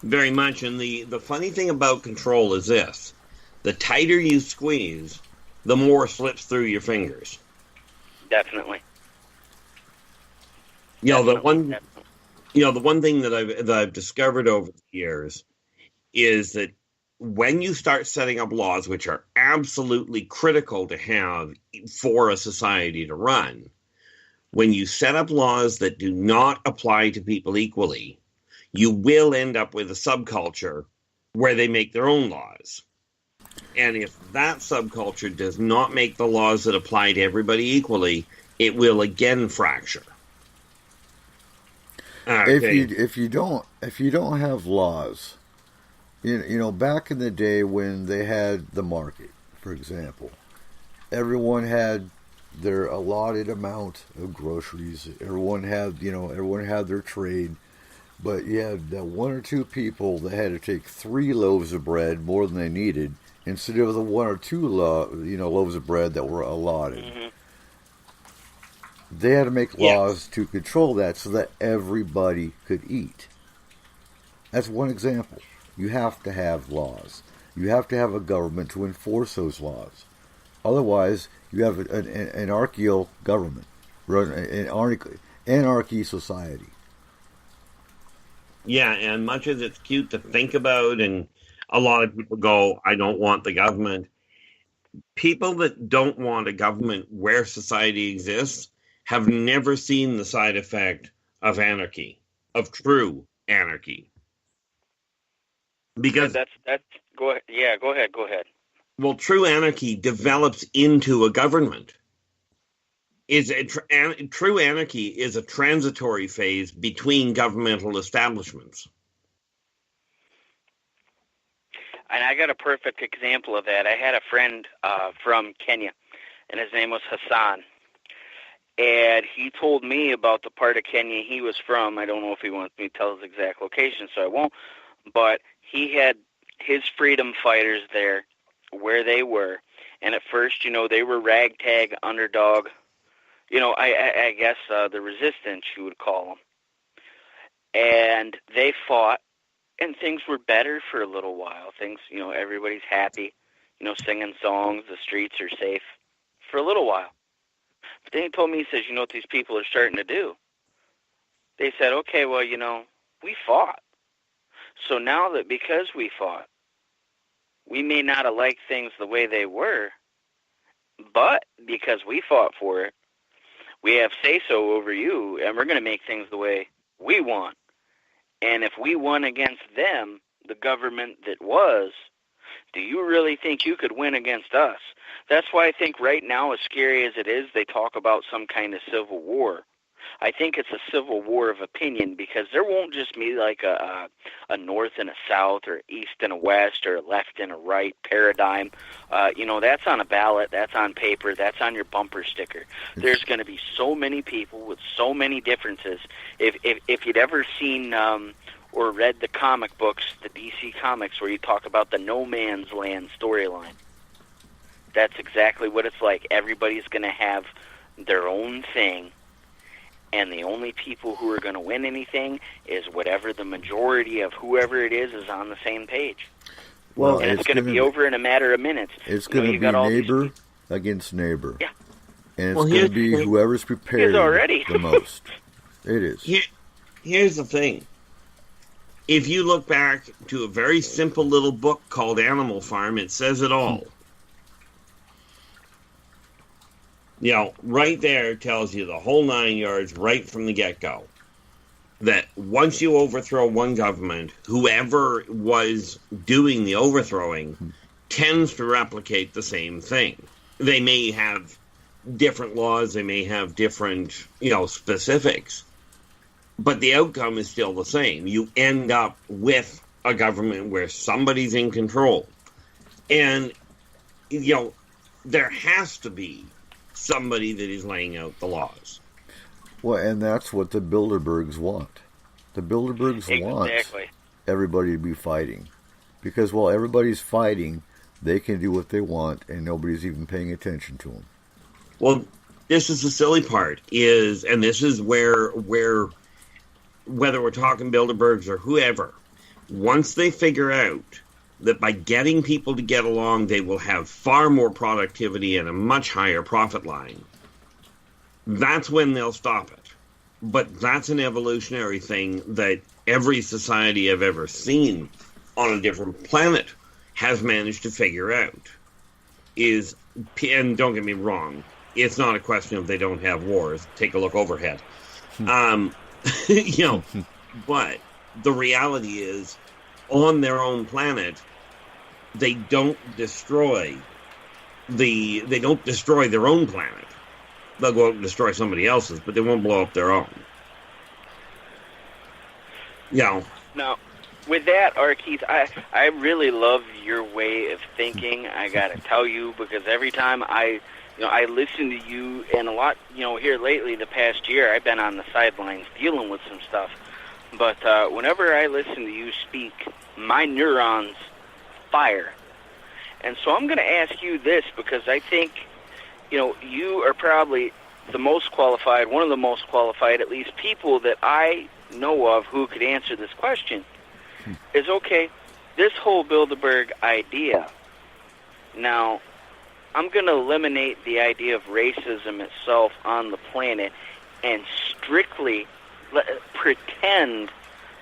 very much. And the funny thing about control is this. The tighter you squeeze, the more slips through your fingers. Definitely. The one thing that I've discovered over the years is that when you start setting up laws, which are absolutely critical to have for a society to run, when you set up laws that do not apply to people equally, you will end up with a subculture where they make their own laws. And if that subculture does not make the laws that apply to everybody equally, it will again fracture. Okay. If you don't have laws, back in the day when they had the market, for example, everyone had their allotted amount of groceries. Everyone had their trade, but you had that one or two people that had to take 3 loaves of bread more than they needed instead of the 1 or 2 loaves of bread that were allotted. Mm-hmm. They had to make laws to control that so that everybody could eat. That's one example. You have to have laws. You have to have a government to enforce those laws. Otherwise, you have an anarchical government, an anarchy society. Yeah, and much as it's cute to think about, and a lot of people go, I don't want the government. People that don't want a government where society exists have never seen the side effect of anarchy, of true anarchy. Because that's go ahead. Yeah, go ahead. Well, true anarchy develops into a government. True anarchy is a transitory phase between governmental establishments. And I got a perfect example of that. I had a friend from Kenya, and his name was Hassan. And he told me about the part of Kenya he was from. I don't know if he wants me to tell his exact location, so I won't. But he had his freedom fighters there where they were, And at first, they were ragtag underdog. I guess the resistance, you would call them. And they fought, and things were better for a little while. Things, everybody's happy, singing songs, the streets are safe for a little while. But then he told me, he says, you know what these people are starting to do? They said, okay, well, we fought. So now that because we fought, we may not have liked things the way they were, but because we fought for it, we have say-so over you, and we're going to make things the way we want. And if we won against them, the government that was, do you really think you could win against us? That's why I think right now, as scary as it is, they talk about some kind of civil war. I think it's a civil war of opinion, because there won't just be like a north and a south, or east and a west, or a left and a right paradigm. That's on a ballot, that's on paper, that's on your bumper sticker. There's going to be so many people with so many differences. If you'd ever seen or read the comic books, the DC comics, where you talk about the No Man's Land storyline, that's exactly what it's like. Everybody's going to have their own thing. And the only people who are going to win anything is whatever the majority of whoever it is on the same page. Well, and it's going to be over in a matter of minutes. It's going to be neighbor against neighbor. Yeah. And it's going to be whoever's prepared the most. It is. Here's the thing. If you look back to a very simple little book called Animal Farm, it says it all. Right there tells you the whole 9 yards right from the get-go. That once you overthrow one government, whoever was doing the overthrowing tends to replicate the same thing. They may have different laws, they may have different, specifics, but the outcome is still the same. You end up with a government where somebody's in control. And, there has to be somebody that is laying out the laws. Well, and that's what the Bilderbergs want. The Bilderbergs want everybody to be fighting. Because while everybody's fighting, they can do what they want, and nobody's even paying attention to them. Well, this is the silly part, and this is where whether we're talking Bilderbergs or whoever, once they figure out that by getting people to get along, they will have far more productivity and a much higher profit line, that's when they'll stop it. But that's an evolutionary thing that every society I've ever seen on a different planet has managed to figure out. And don't get me wrong, it's not a question of they don't have wars. Take a look overhead. But the reality is, on their own planet, they don't destroy their own planet. They'll go out and destroy somebody else's, but they won't blow up their own. Now, with that, Keith, I really love your way of thinking. I got to tell you, because every time I listen to you, and a lot, here lately, the past year, I've been on the sidelines dealing with some stuff. But whenever I listen to you speak, my neurons fire. And so I'm going to ask you this, because I think, you are probably the most qualified, one of the most qualified, at least, people that I know of who could answer this question. Is, okay, this whole Bilderberg idea, now, I'm going to eliminate the idea of racism itself on the planet and strictly pretend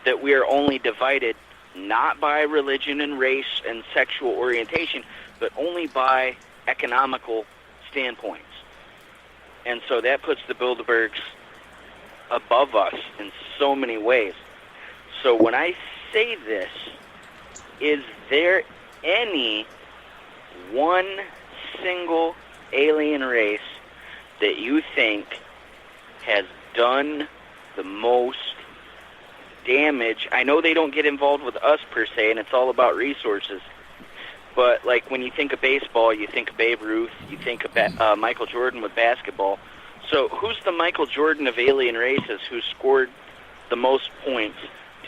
that we are only divided not by religion and race and sexual orientation, but only by economical standpoints. And so that puts the Bilderbergs above us in so many ways. So when I say this, is there any one single alien race that you think has done the most damage? I know they don't get involved with us per se, and it's all about resources. But like when you think of baseball, you think of Babe Ruth, you think of Michael Jordan with basketball. So who's the Michael Jordan of alien races who scored the most points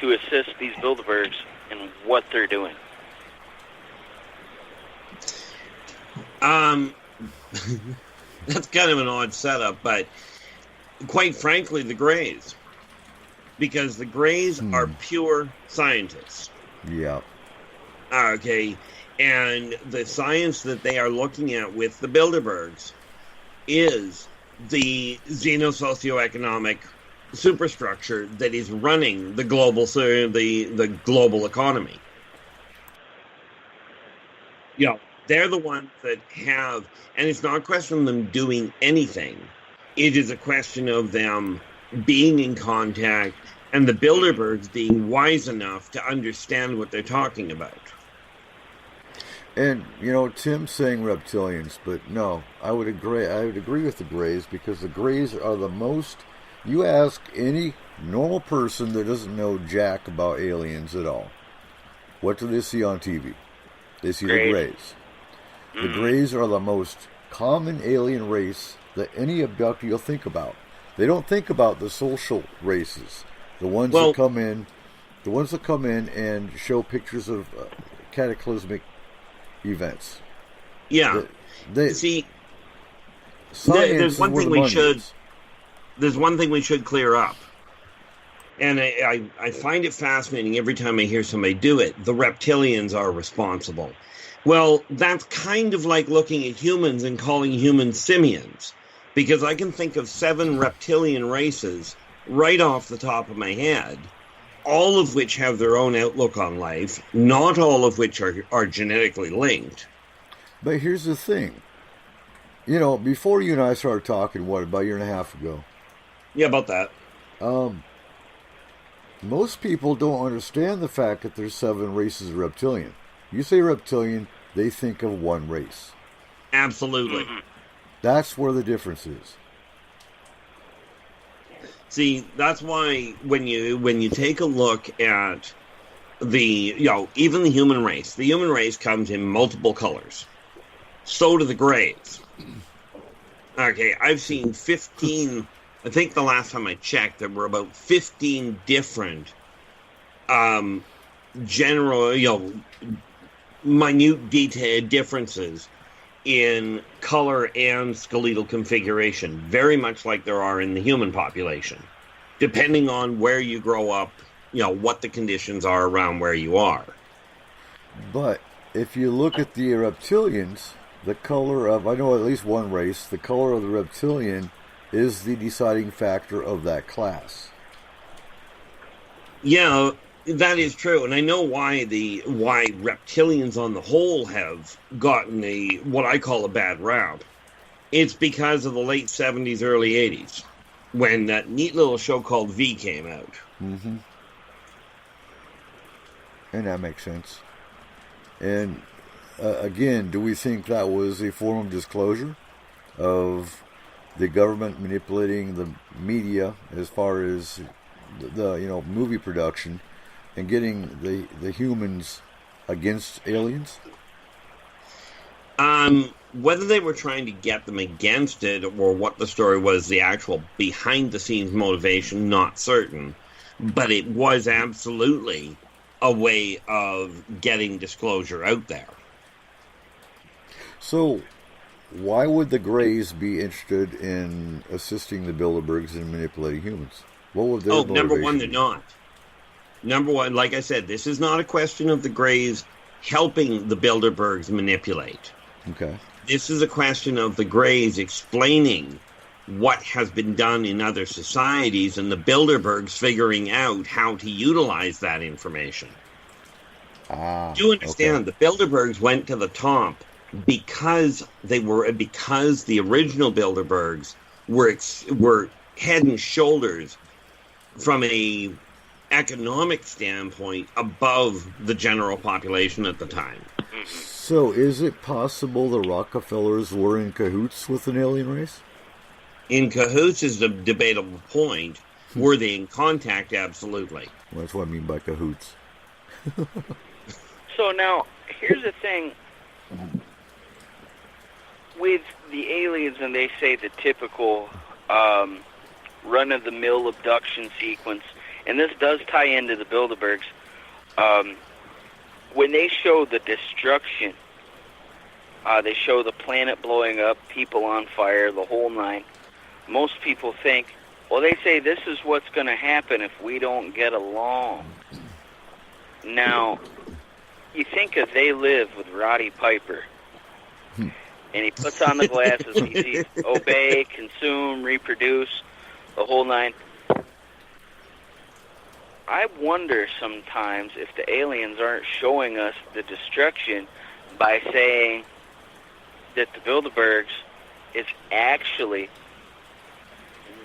to assist these Bilderbergs in what they're doing? That's kind of an odd setup, but quite frankly, the Greys. Because the Greys are pure scientists. Yeah. Okay. And the science that they are looking at with the Bilderbergs is the xeno-socioeconomic superstructure that is running the global economy. You know, they're the ones that have, and it's not a question of them doing anything. It is a question of them being in contact and the Bilderbergs being wise enough to understand what they're talking about. And, you know, Tim's saying reptilians, but no, I would agree with the Greys, because the Greys are the most, you ask any normal person that doesn't know jack about aliens at all, what do they see on TV? They see the Greys. The Greys are the most common alien race that any abductee will think about. They don't think about the social races, the ones that come in and show pictures of cataclysmic events. Yeah. See, there's one thing we should clear up. And I find it fascinating every time I hear somebody do it. The reptilians are responsible. Well, that's kind of like looking at humans and calling humans simians. Because I can think of 7 reptilian races right off the top of my head, all of which have their own outlook on life, not all of which are genetically linked. But here's the thing. You know, before you and I started talking, about a year and a half ago? Yeah, about that. Most people don't understand the fact that there's 7 races of reptilian. You say reptilian, they think of one race. Absolutely. That's where the difference is. See, that's why when you take a look at even the human race comes in multiple colors. So do the Greys. Okay, I've seen 15, I think the last time I checked, there were about 15 different minute detailed differences in color and skeletal configuration, very much like there are in the human population, depending on where you grow up, what the conditions are around where you are. But if you look at the reptilians, the color of, I know at least one race, the color of the reptilian is the deciding factor of that class. Yeah, that is true, and I know why reptilians on the whole have gotten what I call a bad rap. It's because of the late 70s, early 80s, when that neat little show called V came out. Mm-hmm. And that makes sense. And again, do we think that was a form of disclosure of the government manipulating the media as far as the movie production and getting the humans against aliens? Whether they were trying to get them against it or what the story was, the actual behind-the-scenes motivation, not certain. But it was absolutely a way of getting disclosure out there. So, why would the Greys be interested in assisting the Bilderbergs in manipulating humans? What would their motivation number one, they're be? not. Number one, like I said, this is not a question of the Greys helping the Bilderbergs manipulate. Okay. This is a question of the Greys explaining what has been done in other societies and the Bilderbergs figuring out how to utilize that information. Do you understand? Okay. The Bilderbergs went to the top because the original Bilderbergs were head and shoulders from a economic standpoint above the general population at the time. So is it possible the Rockefellers were in cahoots with an alien race? In cahoots is a debatable point. Were they in contact? Absolutely. Well, that's what I mean by cahoots. So now, here's the thing. With the aliens, and they say the typical run-of-the-mill abduction sequence, and this does tie into the Bilderbergs, when they show the destruction They show the planet blowing up, people on fire, the whole nine. Most people think, well, they say this is what's going to happen if we don't get along. Now, you think of They Live with Roddy Piper, and he puts on the glasses, and he sees obey, consume, reproduce, the whole nine. I wonder sometimes if the aliens aren't showing us the destruction by saying that the Bilderbergs is actually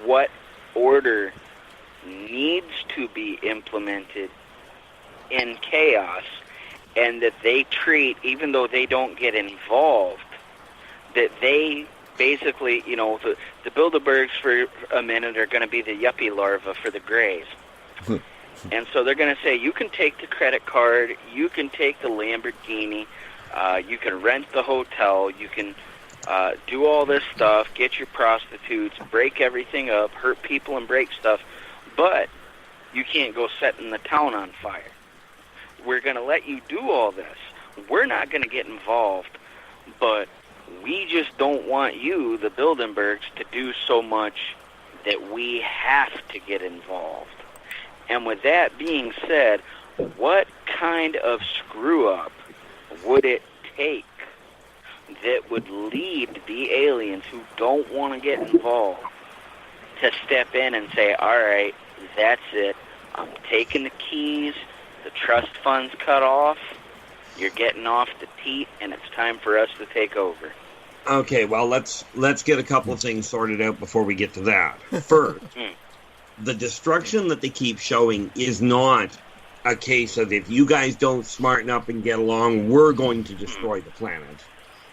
what order needs to be implemented in chaos, and that they treat, even though they don't get involved, that they basically, the Bilderbergs for a minute are going to be the yuppie larva for the Greys. And so they're going to say, you can take the credit card, you can take the Lamborghini, you can rent the hotel, you can do all this stuff, get your prostitutes, break everything up, hurt people and break stuff, but you can't go setting the town on fire. We're going to let you do all this. We're not going to get involved, but we just don't want you, the Bilderbergs, to do so much that we have to get involved. And with that being said, what kind of screw-up would it take that would lead the aliens who don't want to get involved to step in and say, all right, that's it. I'm taking the keys. The trust fund's cut off. You're getting off the teat, and it's time for us to take over. Okay, well, let's get a couple of things sorted out before we get to that. First, the destruction that they keep showing is not a case of if you guys don't smarten up and get along, we're going to destroy the planet.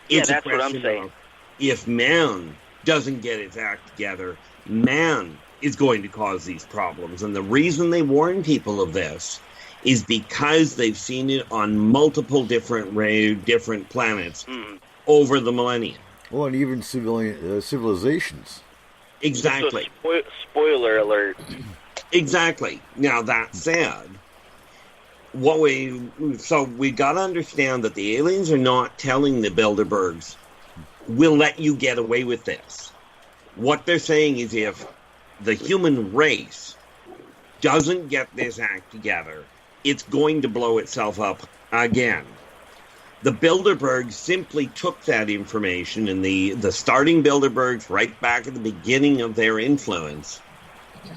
It's that's a what I'm question saying. of if man doesn't get its act together, man is going to cause these problems. And the reason they warn people of this is because they've seen it on multiple different planets over the millennia. Well, and even civilizations. Exactly. So spoiler alert. Exactly. Now, that said, we got to understand that the aliens are not telling the Bilderbergs, we'll let you get away with this. What they're saying is if the human race doesn't get this act together, it's going to blow itself up again. The Bilderbergs simply took that information, and the starting Bilderbergs, right back at the beginning of their influence,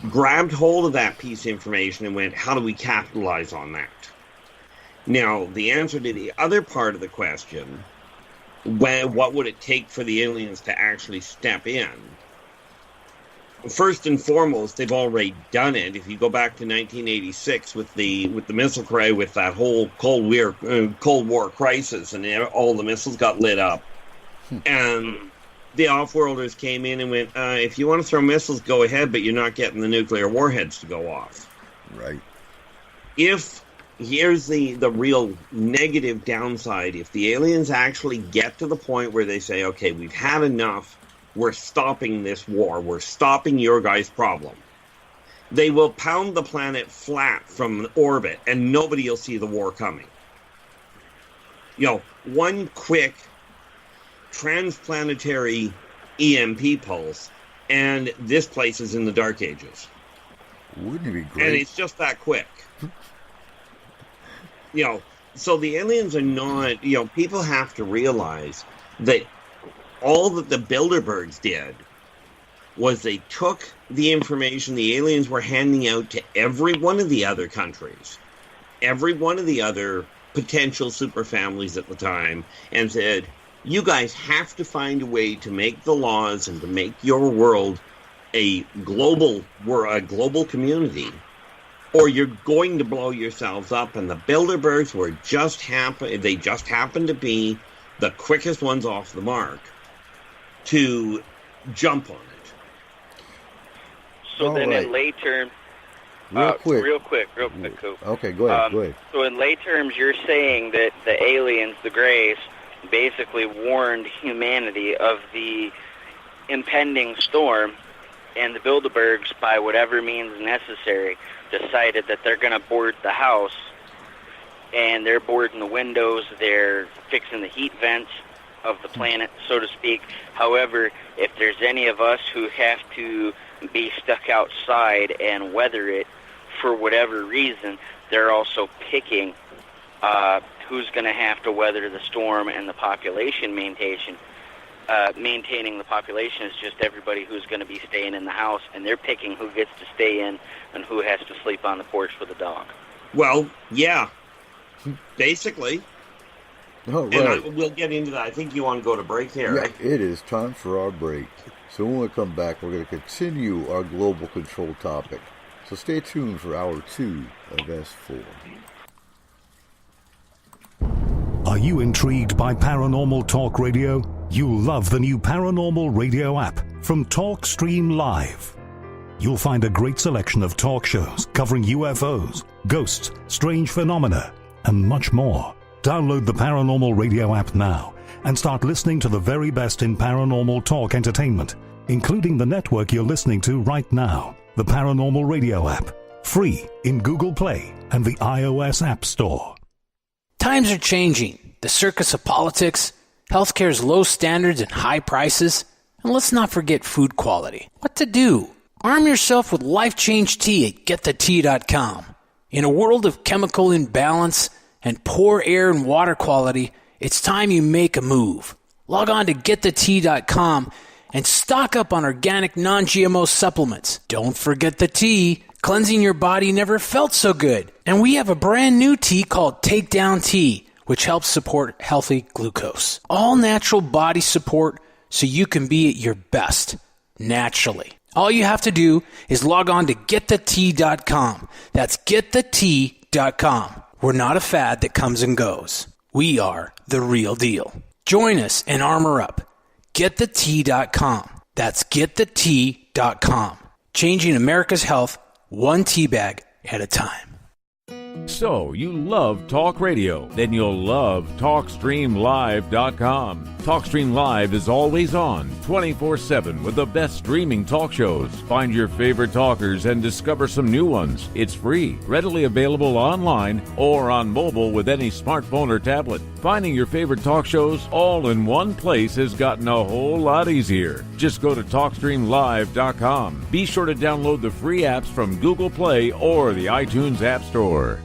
grabbed hold of that piece of information and went, how do we capitalize on that? Now, the answer to the other part of the question, what would it take for the aliens to actually step in? First and foremost, they've already done it. If you go back to 1986 with the missile craze, with that whole Cold War crisis, and all the missiles got lit up, and the off-worlders came in and went, if you want to throw missiles, go ahead, but you're not getting the nuclear warheads to go off. Right. Here's the real negative downside. If the aliens actually get to the point where they say, okay, we've had enough, we're stopping this war, we're stopping your guys' problem, they will pound the planet flat from orbit, and nobody will see the war coming. One quick transplanetary EMP pulse, and this place is in the Dark Ages. Wouldn't it be great? And it's just that quick. So the aliens are not, people have to realize that all that the Bilderbergs did was they took the information the aliens were handing out to every one of the other countries, every one of the other potential super families at the time, and said, you guys have to find a way to make the laws and to make your world a global community, or you're going to blow yourselves up. And the Bilderbergs they just happened to be the quickest ones off the mark to jump on it. So then in lay terms, real quick, Coop. Okay, go ahead. So in lay terms, you're saying that the aliens, the Greys, basically warned humanity of the impending storm, and the Bilderbergs, by whatever means necessary, decided that they're going to board the house, and they're boarding the windows, they're fixing the heat vents, of the planet, so to speak. However, if there's any of us who have to be stuck outside and weather it for whatever reason, they're also picking who's going to have to weather the storm, and the population maintaining the population is just everybody who's going to be staying in the house, and they're picking who gets to stay in and who has to sleep on the porch with a dog. Well, yeah, basically. All right. And we'll get into that. I think you want to go to break here, Yeah, right? it is time for our break. So when we come back, we're going to continue our global control topic. So stay tuned for hour 2 of S4. Are you intrigued by Paranormal Talk Radio? You'll love the new Paranormal Radio app from TalkStream Live. You'll find a great selection of talk shows covering UFOs, ghosts, strange phenomena, and much more. Download the Paranormal Radio app now and start listening to the very best in paranormal talk entertainment, including the network you're listening to right now, the Paranormal Radio app, free in Google Play and the iOS App Store. Times are changing. The circus of politics, healthcare's low standards and high prices, and let's not forget food quality. What to do? Arm yourself with Life Change Tea at GetTheTea.com. In a world of chemical imbalance and poor air and water quality, it's time you make a move. Log on to GetTheTea.com and stock up on organic non-GMO supplements. Don't forget the tea. Cleansing your body never felt so good. And we have a brand new tea called Takedown Tea, which helps support healthy glucose. All natural body support so you can be at your best, naturally. All you have to do is log on to GetTheTea.com. That's GetTheTea.com. We're not a fad that comes and goes. We are the real deal. Join us and armor up. GetTheTea.com. That's GetTheTea.com. Changing America's health one tea bag at a time. So, you love talk radio? Then you'll love TalkStreamLive.com. TalkStream Live is always on, 24/7, with the best streaming talk shows. Find your favorite talkers and discover some new ones. It's free, readily available online or on mobile with any smartphone or tablet. Finding your favorite talk shows all in one place has gotten a whole lot easier. Just go to TalkStreamLive.com. Be sure to download the free apps from Google Play or the iTunes App Store.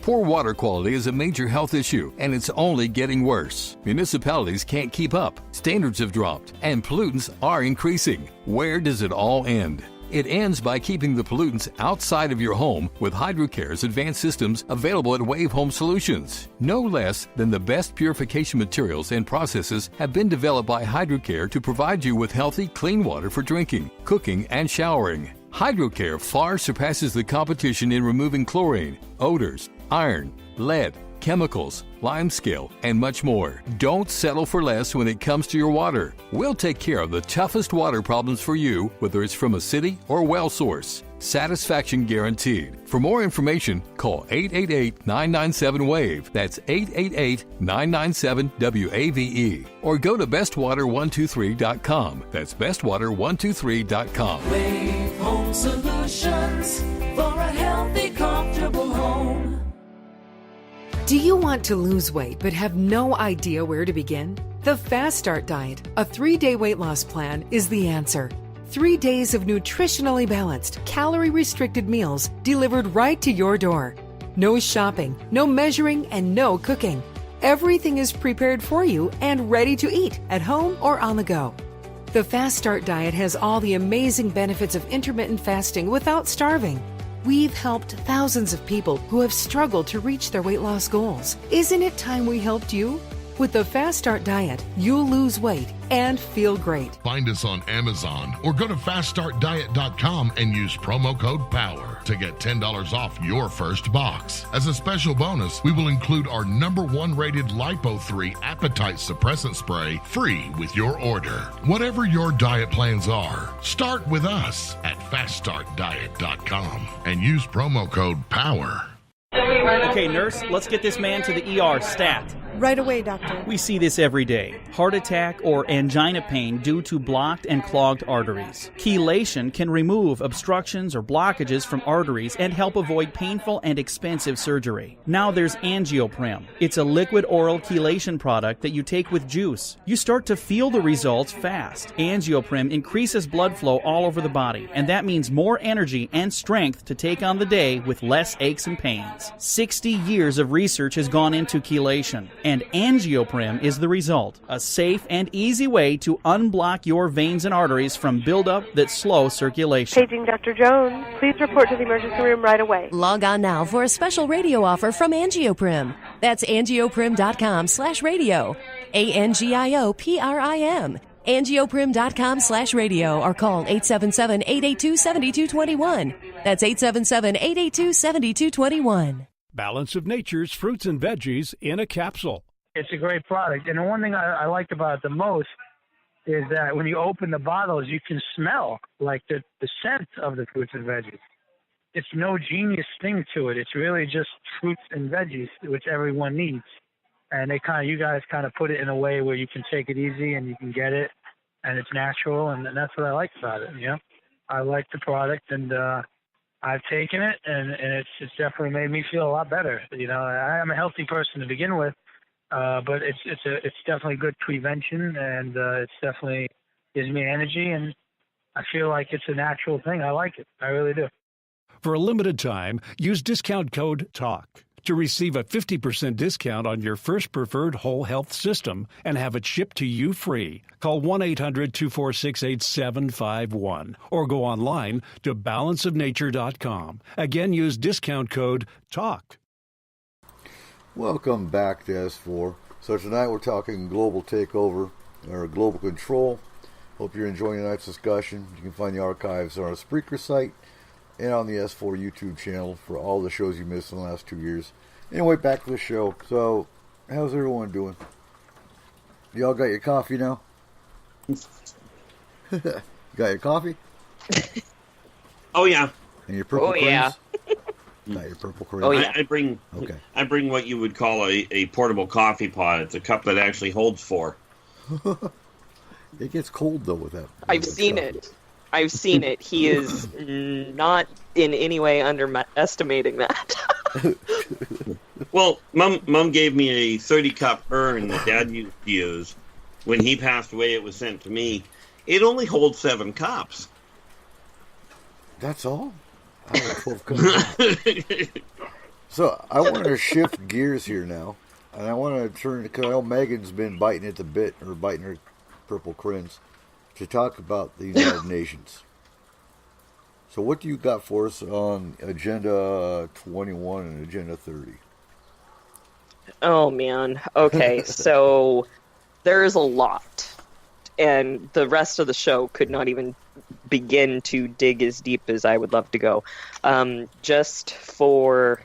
Poor water quality is a major health issue, and it's only getting worse. Municipalities can't keep up, standards have dropped, and pollutants are increasing. Where does it all end? It ends by keeping the pollutants outside of your home with HydroCare's advanced systems available at Wave Home Solutions. No less than the best purification materials and processes have been developed by HydroCare to provide you with healthy, clean water for drinking, cooking, and showering. HydroCare far surpasses the competition in removing chlorine, odors, iron, lead, chemicals, limescale, and much more. Don't settle for less when it comes to your water. We'll take care of the toughest water problems for you, whether it's from a city or well source. Satisfaction guaranteed. For more information, call 888-997-WAVE. That's 888-997-WAVE. Or go to bestwater123.com. That's bestwater123.com. Wave Home Solutions for a healthy, comfortable home. Do you want to lose weight but have no idea where to begin? The Fast Start Diet, a 3-day weight loss plan, is the answer. 3 days of nutritionally balanced, calorie-restricted meals delivered right to your door. No shopping, no measuring, and no cooking. Everything is prepared for you and ready to eat at home or on the go. The Fast Start Diet has all the amazing benefits of intermittent fasting without starving. We've helped thousands of people who have struggled to reach their weight loss goals. Isn't it time we helped you? With the Fast Start Diet, you'll lose weight and feel great. Find us on Amazon or go to FastStartDiet.com and use promo code POWER to get $10 off your first box. As a special bonus, we will include our #1 rated Lipo3 appetite suppressant spray free with your order. Whatever your diet plans are, start with us at FastStartDiet.com and use promo code POWER. Okay, nurse, let's get this man to the ER stat. Right away, doctor. We see this every day. Heart attack or angina pain due to blocked and clogged arteries. Chelation can remove obstructions or blockages from arteries and help avoid painful and expensive surgery. Now there's Angioprim. It's a liquid oral chelation product that you take with juice. You start to feel the results fast. Angioprim increases blood flow all over the body, and that means more energy and strength to take on the day with less aches and pains. 60 years of research has gone into chelation, and Angioprim is the result. A safe and easy way to unblock your veins and arteries from buildup that slow circulation. Paging Dr. Jones. Please report to the emergency room right away. Log on now for a special radio offer from Angioprim. That's angioprim.com/radio. ANGIOPRIM. Angioprim.com/radio or call 877-882-7221. That's 877-882-7221. Balance of Nature's fruits and veggies in a capsule. It's a great product. And the one thing I like about it the most is that when you open the bottles, you can smell like the scent of the fruits and veggies. It's no genius thing to it. It's really just fruits and veggies, which everyone needs. And you guys kind of put it in a way where you can take it easy and you can get it, and it's natural, and that's what I like about it. You know, I like the product, and I've taken it, and it's definitely made me feel a lot better. You know, I am a healthy person to begin with, but it's definitely good prevention, and it's definitely gives me energy, and I feel like it's a natural thing. I like it. I really do. For a limited time, use discount code TALK to receive a 50% discount on your first preferred whole health system and have it shipped to you free. Call 1-800-246-8751 or go online to balanceofnature.com. Again, use discount code TALK. Welcome back to S4. So tonight we're talking global takeover or global control. Hope you're enjoying tonight's discussion. You can find the archives on our Spreaker site and on the S4 YouTube channel for all the shows you missed in the last 2 years. Anyway, back to the show. So, how's everyone doing? Y'all got your coffee now? Got your coffee? Oh, yeah. And your purple creams? Yeah. Got your purple creams? Oh, yeah. I bring what you would call a portable coffee pot. It's a cup that actually holds 4. It gets cold, though, with that. I've seen it. I've seen it. He is not in any way underestimating that. Well, Mom gave me a 30-cup urn that Dad used to use. When he passed away, it was sent to me. It only holds 7 cups. That's all? I have 12 cups. So, I want to shift gears here now. And I want to turn, because I know Megan's been biting at the bit, or biting her purple crins, to talk about the United Nations. So what do you got for us on Agenda 21 and Agenda 30? Oh, man. Okay, so there's a lot. And the rest of the show could not even begin to dig as deep as I would love to go. Just for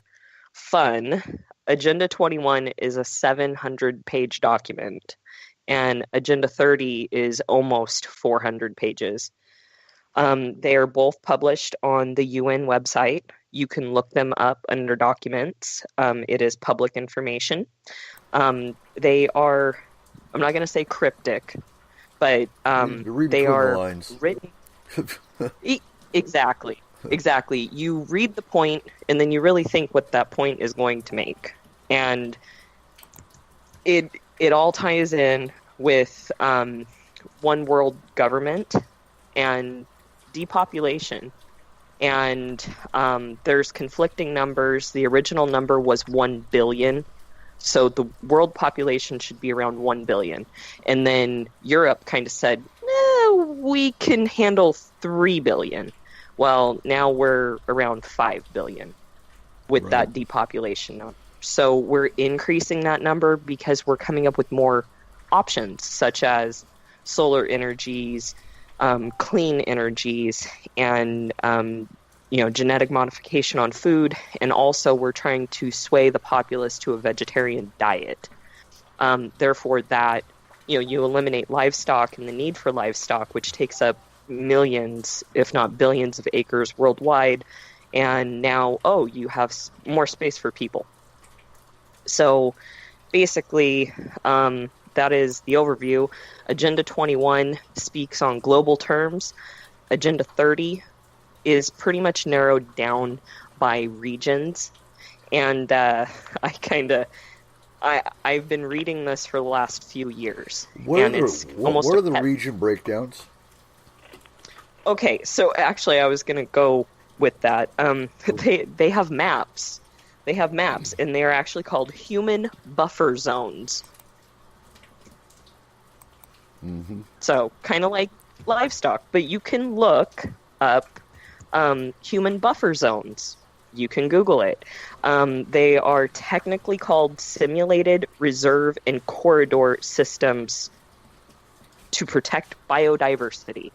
fun, Agenda 21 is a 700-page document. And Agenda 30 is almost 400 pages. They are both published on the UN website. You can look them up under documents. It is public information. They are, I'm not going to say cryptic, but they are written. Exactly. You read the point, and then you really think what that point is going to make. And it all ties in with one world government and depopulation. And there's conflicting numbers. The original number was 1 billion. So the world population should be around 1 billion. And then Europe kind of said, we can handle 3 billion. Well, now we're around 5 billion with that depopulation number. So we're increasing that number because we're coming up with more options, such as solar energies, clean energies, and genetic modification on food. And also we're trying to sway the populace to a vegetarian diet. Therefore, that you eliminate livestock and the need for livestock, which takes up millions, if not billions, of acres worldwide. And now, you have more space for people. So basically, that is the overview. Agenda 21 speaks on global terms. Agenda 30 is pretty much narrowed down by regions. And I've been reading this for the last few years. What are the region breakdowns? Okay, so actually I was going to go with that. They have maps. They have maps, and they are actually called human buffer zones. Mm-hmm. So, kind of like livestock, but you can look up human buffer zones. You can Google it. They are technically called simulated reserve and corridor systems to protect biodiversity.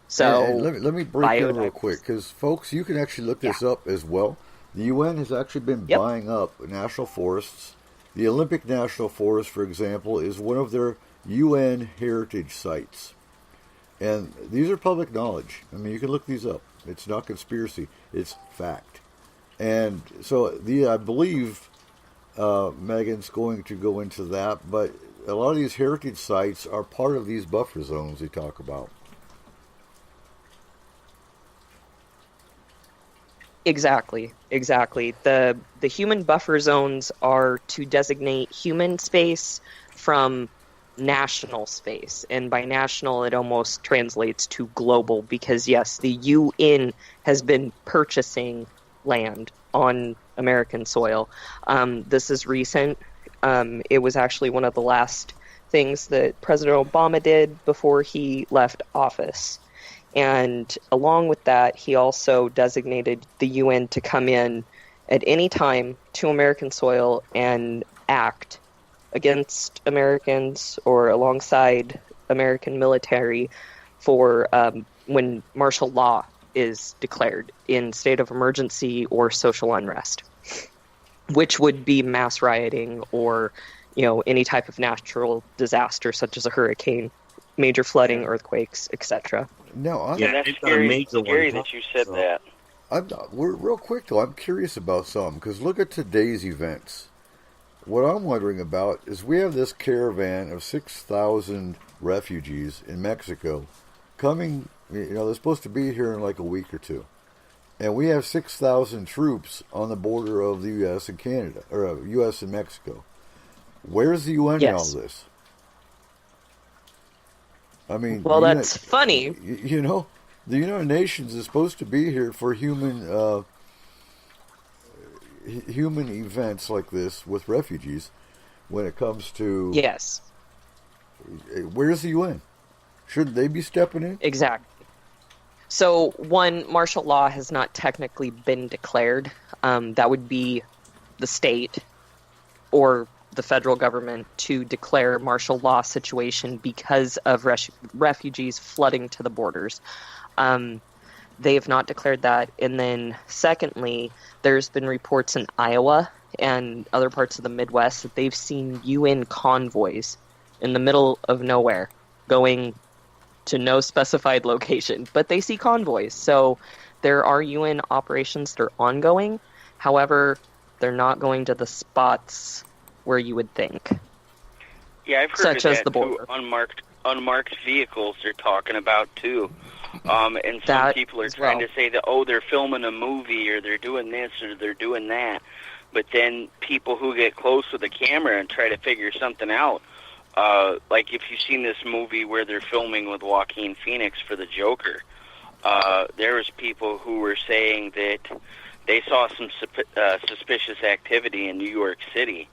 So, and let me break in real quick, because folks, you can actually look this up as well. The UN has actually been buying up national forests. The Olympic National Forest, for example, is one of their UN heritage sites. And these are public knowledge. I mean, you can look these up. It's not conspiracy. It's fact. And so I believe Megan's going to go into that, but a lot of these heritage sites are part of these buffer zones they talk about. Exactly. The human buffer zones are to designate human space from national space, and by national it almost translates to global, because yes, the UN has been purchasing land on American soil. This is recent. It was actually one of the last things that President Obama did before he left office. And along with that, he also designated the UN to come in at any time to American soil and act against Americans or alongside American military for when martial law is declared in state of emergency or social unrest, which would be mass rioting or, any type of natural disaster such as a hurricane, major flooding, earthquakes, etc. No, that's scary that you said that. We're real quick though. I'm curious about something, because look at today's events. What I'm wondering about is we have this caravan of 6,000 refugees in Mexico coming. They're supposed to be here in like a week or two, and we have 6,000 troops on the border of the U.S. and Canada, or U.S. and Mexico. Where's the UN in all this? I mean, well, that's funny. The United Nations is supposed to be here for human events like this with refugees. When it comes to where's the UN? Shouldn't they be stepping in? Exactly. So, one, martial law has not technically been declared. That would be the state or the federal government to declare martial law situation because of refugees flooding to the borders. They have not declared that. And then, secondly, there's been reports in Iowa and other parts of the Midwest that they've seen UN convoys in the middle of nowhere going to no specified location, but they see convoys. So there are UN operations that are ongoing. However, they're not going to the spots where you would think. Yeah, I've heard such of as that the border. Too. Unmarked vehicles they're talking about too. And some people are trying to say that, they're filming a movie, or they're doing this, or they're doing that. But then people who get close with a camera and try to figure something out, like if you've seen this movie where they're filming with Joaquin Phoenix for the Joker, there was people who were saying that they saw some suspicious activity in New York City,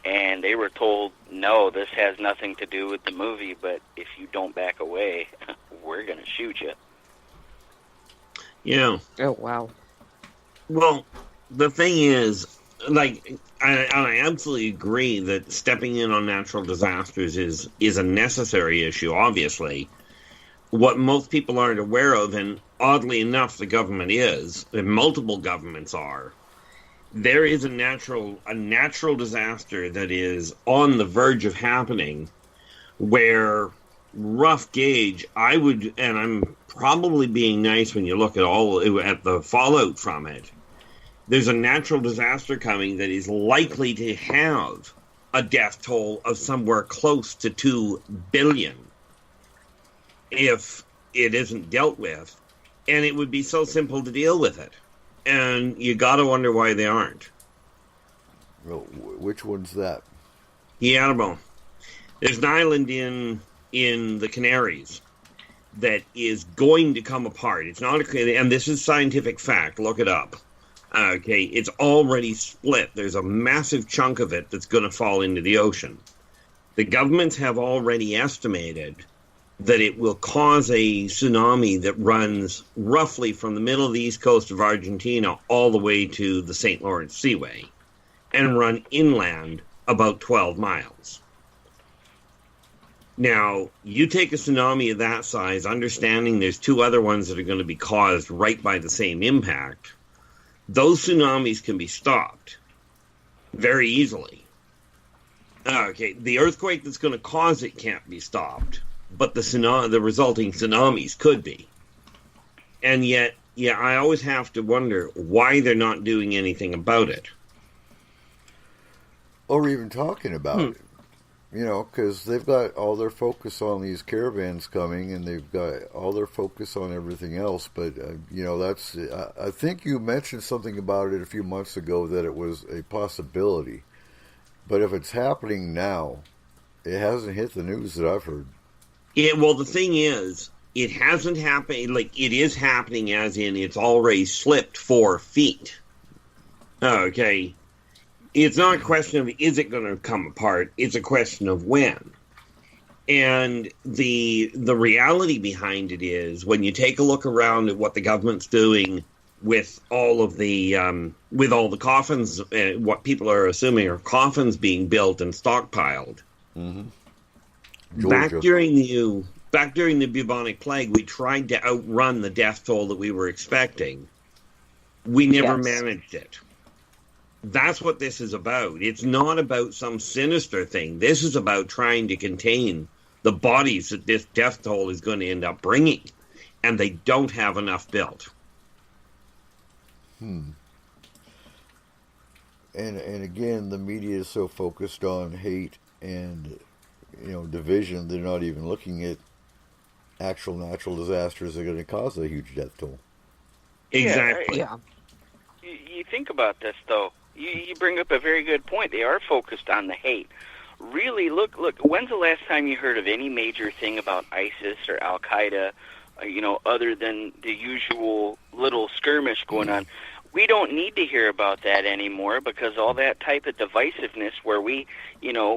and they were told, no, this has nothing to do with the movie, but if you don't back away, we're going to shoot you. Yeah. Oh, wow. Well, the thing is, I absolutely agree that stepping in on natural disasters is a necessary issue, obviously. What most people aren't aware of, and oddly enough the government is, and multiple governments are, there is a natural disaster that is on the verge of happening where, rough gauge, and I'm probably being nice when you look at the fallout from it, there's a natural disaster coming that is likely to have a death toll of somewhere close to 2 billion if it isn't dealt with. And it would be so simple to deal with it. And you got to wonder why they aren't. Well, which one's that? Yeah, there's an island in the Canaries that is going to come apart. It's not and this is scientific fact. Look it up. Okay, it's already split. There's a massive chunk of it that's going to fall into the ocean. The governments have already estimated that it will cause a tsunami that runs roughly from the middle of the east coast of Argentina all the way to the St. Lawrence Seaway and run inland about 12 miles. Now, you take a tsunami of that size, understanding there's 2 other ones that are going to be caused right by the same impact. Those tsunamis can be stopped very easily. Okay, the earthquake that's going to cause it can't be stopped, but the resulting tsunamis could be. And yet, I always have to wonder why they're not doing anything about it. Or even talking about it. You know, because they've got all their focus on these caravans coming, and they've got all their focus on everything else. But, you know, that's... I think you mentioned something about it a few months ago, that it was a possibility. But if it's happening now, it hasn't hit the news that I've heard. Yeah, well, the thing is, it hasn't happened... Like, it is happening as in it's already slipped 4 feet. Okay. It's not a question of is it going to come apart. It's a question of when. And the reality behind it is when you take a look around at what the government's doing with all of the coffins, what people are assuming are coffins being built and stockpiled. Mm-hmm. Back during the bubonic plague, we tried to outrun the death toll that we were expecting. We never managed it. That's what this is about. It's not about some sinister thing. This is about trying to contain the bodies that this death toll is going to end up bringing. And they don't have enough built. And again, the media is so focused on hate and, you know, division, they're not even looking at actual natural disasters that are going to cause a huge death toll. Exactly. Yeah. You think about this, though. You bring up a very good point. They are focused on the hate. Really, look, when's the last time you heard of any major thing about ISIS or Al-Qaeda, other than the usual little skirmish going on? We don't need to hear about that anymore because all that type of divisiveness where we,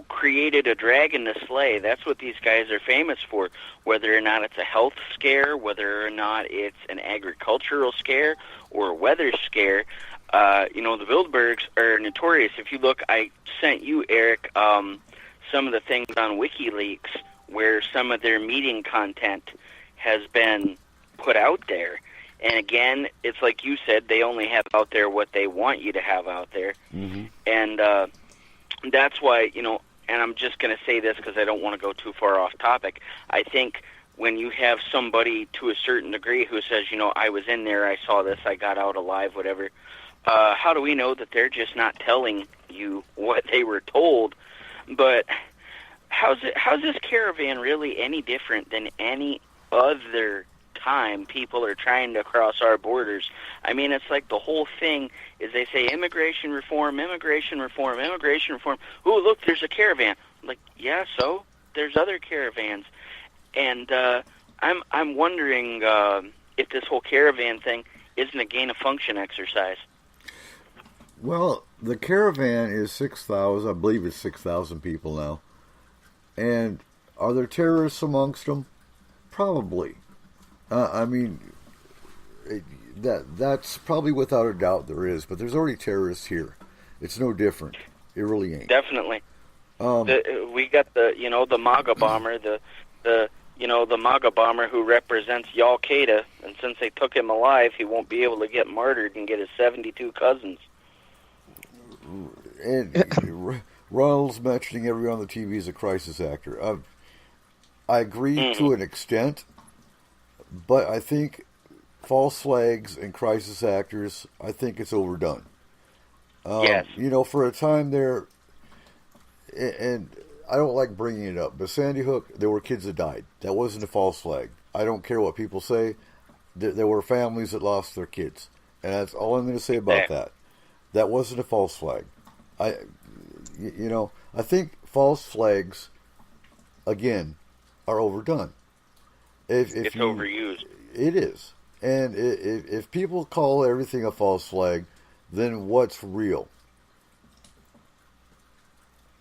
created a dragon to slay, that's what these guys are famous for. Whether or not it's a health scare, whether or not it's an agricultural scare or a weather scare, the Bilderbergs are notorious. If you look, I sent you, Eric, some of the things on WikiLeaks where some of their meeting content has been put out there. And again, it's like you said, they only have out there what they want you to have out there. Mm-hmm. And that's why, and I'm just going to say this because I don't want to go too far off topic. I think when you have somebody to a certain degree who says, I was in there, I saw this, I got out alive, whatever, how do we know that they're just not telling you what they were told? But how's this caravan really any different than any other time people are trying to cross our borders? I mean, it's like the whole thing is they say immigration reform, immigration reform, immigration reform. Ooh, look, there's a caravan. I'm like, yeah, so there's other caravans. And I'm wondering if this whole caravan thing isn't a gain of function exercise. Well, the caravan is 6,000. I believe it's 6,000 people now. And are there terrorists amongst them? Probably. That's probably without a doubt there is. But there's already terrorists here. It's no different. It really ain't. Definitely. We got the MAGA bomber, the MAGA bomber who represents Al-Qaeda, and since they took him alive, he won't be able to get martyred and get his 72 cousins. And Ronald's mentioning everyone on the TV is a crisis actor. I agree to an extent, but I think false flags and crisis actors, I think it's overdone. Yes. For a time there, and I don't like bringing it up, but Sandy Hook, there were kids that died. That wasn't a false flag. I don't care what people say. There were families that lost their kids, and that's all I'm going to say about that. That wasn't a false flag. I think false flags, again, are overdone. It's overused. It is. And if people call everything a false flag, then what's real?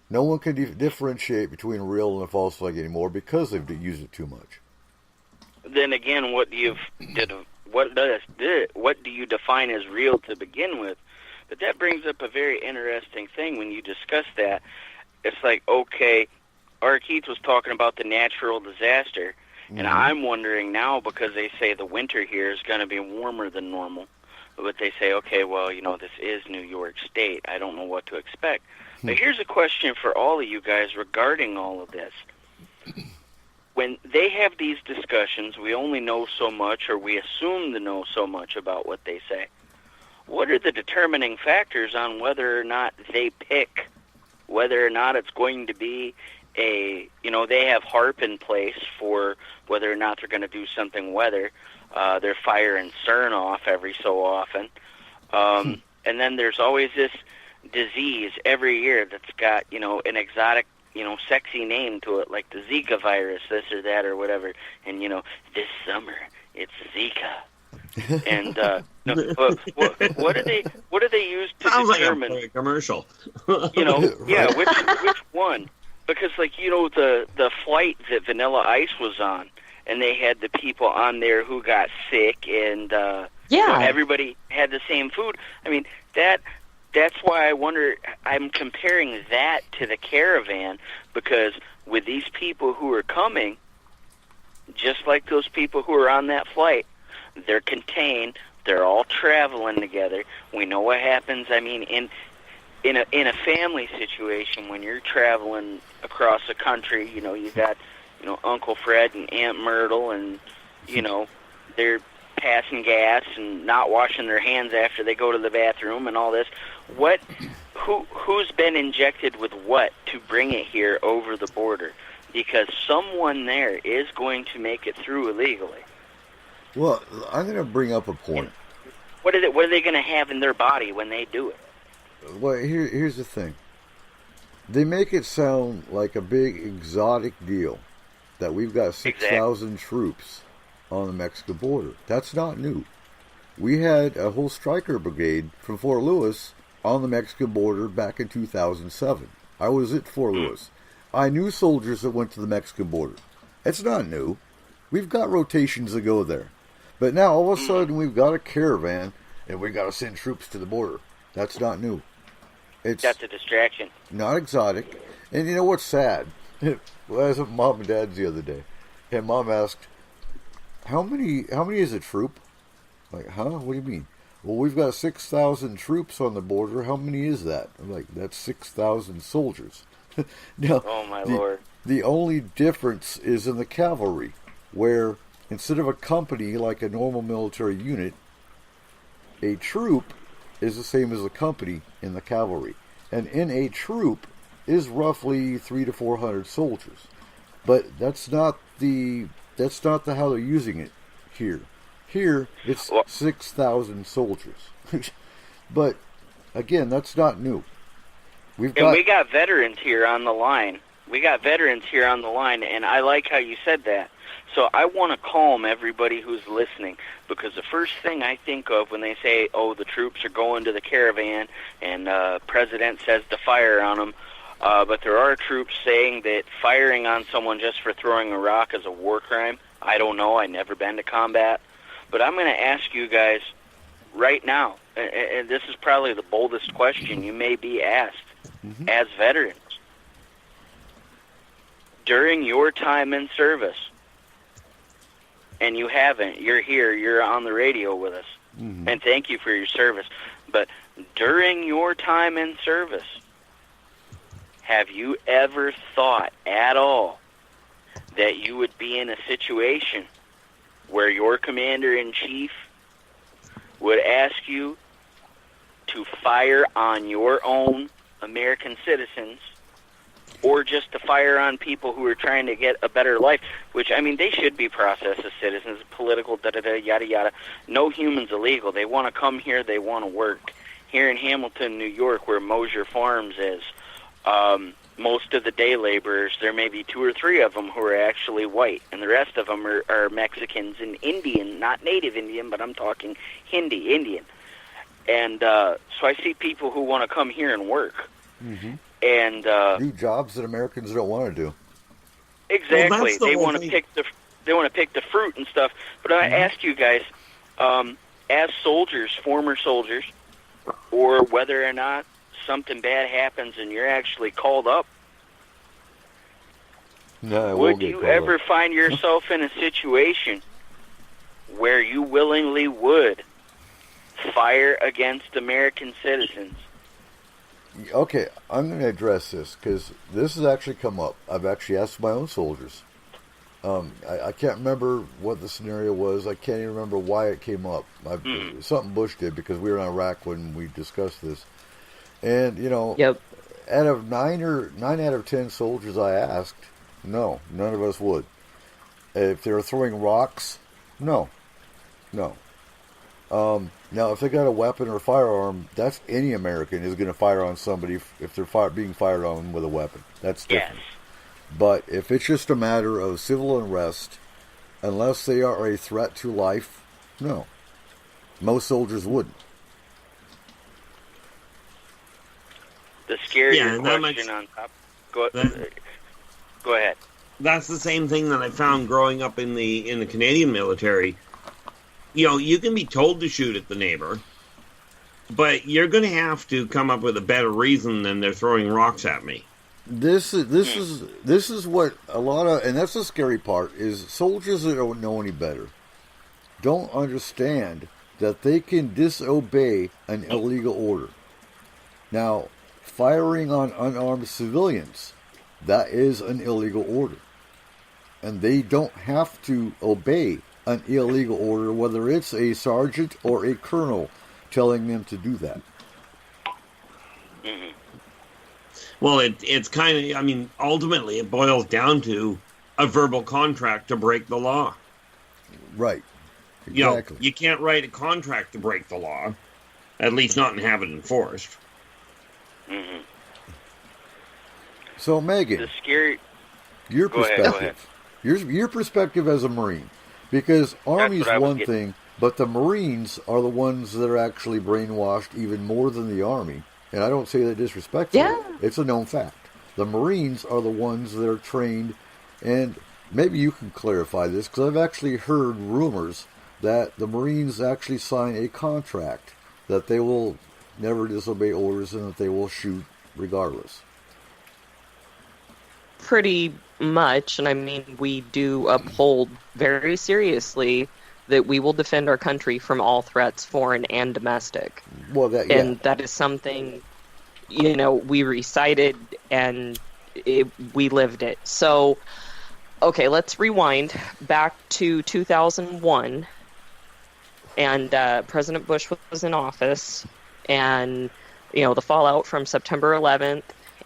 No one can differentiate between real and a false flag anymore because they've used it too much. Then again, what do you define as real to begin with? But that brings up a very interesting thing when you discuss that. It's like, okay, Art Keith was talking about the natural disaster, and I'm wondering now, because they say the winter here is going to be warmer than normal, but they say, okay, well, this is New York State. I don't know what to expect. But here's a question for all of you guys regarding all of this. When they have these discussions, we only know so much, or we assume to know so much about what they say. What are the determining factors on whether or not they pick, whether or not it's going to be they have HARP in place for whether or not they're going to do something weather. They're firing CERN off every so often. And then there's always this disease every year that's got, an exotic, sexy name to it, like the Zika virus, this or that or whatever. And, this summer, it's Zika. And what do they use to determine? Like a commercial. Which one? Because the flight that Vanilla Ice was on, and they had the people on there who got sick, and everybody had the same food. I mean, that's why I wonder. I'm comparing that to the caravan, because with these people who are coming, just like those people who are on that flight, they're contained. They're all traveling together. We know what happens. I mean, in a family situation, when you're traveling across the country, you got Uncle Fred and Aunt Myrtle, and they're passing gas and not washing their hands after they go to the bathroom and all this. Who's been injected with what to bring it here over the border? Because someone there is going to make it through illegally. Well, I'm going to bring up a point. What are they going to have in their body when they do it? Well, here's the thing. They make it sound like a big exotic deal that we've got 6,000 troops on the Mexican border. That's not new. We had a whole striker brigade from Fort Lewis on the Mexican border back in 2007. I was at Fort Lewis. I knew soldiers that went to the Mexican border. It's not new. We've got rotations that go there. But now, all of a sudden, we've got a caravan, and we've got to send troops to the border. That's not new. That's a distraction. Not exotic. And you know what's sad? I was with Mom and Dad's the other day, and Mom asked, how many is a troop? Like, huh? What do you mean? Well, we've got 6,000 troops on the border. How many is that? I'm like, that's 6,000 soldiers. Now, oh, my Lord. The only difference is in the cavalry, where instead of a company like a normal military unit, a troop is the same as a company in the cavalry. And in a troop is roughly 300 to 400 soldiers. But that's not how they're using it here. Here, it's 6,000 soldiers. But, again, that's not new. We got veterans here on the line. And I like how you said that. So I want to calm everybody who's listening, because the first thing I think of when they say, oh, the troops are going to the caravan and President says to fire on them, but there are troops saying that firing on someone just for throwing a rock is a war crime. I don't know. I've never been to combat. But I'm going to ask you guys right now, and this is probably the boldest question you may be asked as veterans. During your time in service, and you haven't, you're here, you're on the radio with us, and thank you for your service. But during your time in service, have you ever thought at all that you would be in a situation where your commander-in-chief would ask you to fire on your own American citizens or just to fire on people who are trying to get a better life, which, I mean, they should be processed as citizens, political, da-da-da, yada, yada. No human's illegal. They want to come here. They want to work. Here in Hamilton, New York, where Mosier Farms is, most of the day laborers, there may be 2 or 3 of them who are actually white, and the rest of them are Mexicans and Indian, not native Indian, but I'm talking Hindi, Indian. And so I see people who want to come here and work. Mm-hmm. And do jobs that Americans don't want to do. Exactly. Well, they want to pick the fruit and stuff. But I ask you guys, as soldiers, former soldiers, or whether or not something bad happens and you're actually called up, no, would you ever find yourself in a situation where you willingly would fire against American citizens? Okay, I'm going to address this because this has actually come up. I've actually asked my own soldiers. I can't remember what the scenario was. I can't even remember why it came up. Something Bush did because we were in Iraq when we discussed this. And, you know, out of 9 out of 10 soldiers I asked, no, none of us would. If they were throwing rocks, no. Now, if they got a weapon or a firearm, that's any American is going to fire on somebody if they're being fired on with a weapon. That's different. Yes. But if it's just a matter of civil unrest, unless they are a threat to life, no. Most soldiers wouldn't. The scarier question on top. Go ahead. That's the same thing that I found growing up in the Canadian military. You know, you can be told to shoot at the neighbor, but you're going to have to come up with a better reason than they're throwing rocks at me. This is what a lot of, and that's the scary part, is soldiers that don't know any better don't understand that they can disobey an illegal order. Now, firing on unarmed civilians, that is an illegal order. And they don't have to obey an illegal order, whether it's a sergeant or a colonel telling them to do that. Mm-hmm. Well, it's kind of, I mean, ultimately it boils down to a verbal contract to break the law. Right. Exactly. You know, you can't write a contract to break the law, at least not and have it enforced. Mm-hmm. So, Megan, the scary... your perspective, your perspective as a Marine, because Army's one thing, but the Marines are the ones that are actually brainwashed even more than the Army. And I don't say that disrespectfully. Yeah. It's a known fact. The Marines are the ones that are trained, and maybe you can clarify this, because I've actually heard rumors that the Marines actually sign a contract that they will never disobey orders and that they will shoot regardless. Pretty much, and I mean, we do uphold very seriously that we will defend our country from all threats, foreign and domestic. Well, and that is something, you know, we recited and we lived it. So, okay, let's rewind back to 2001, and President Bush was in office, and, you know, the fallout from September 11th,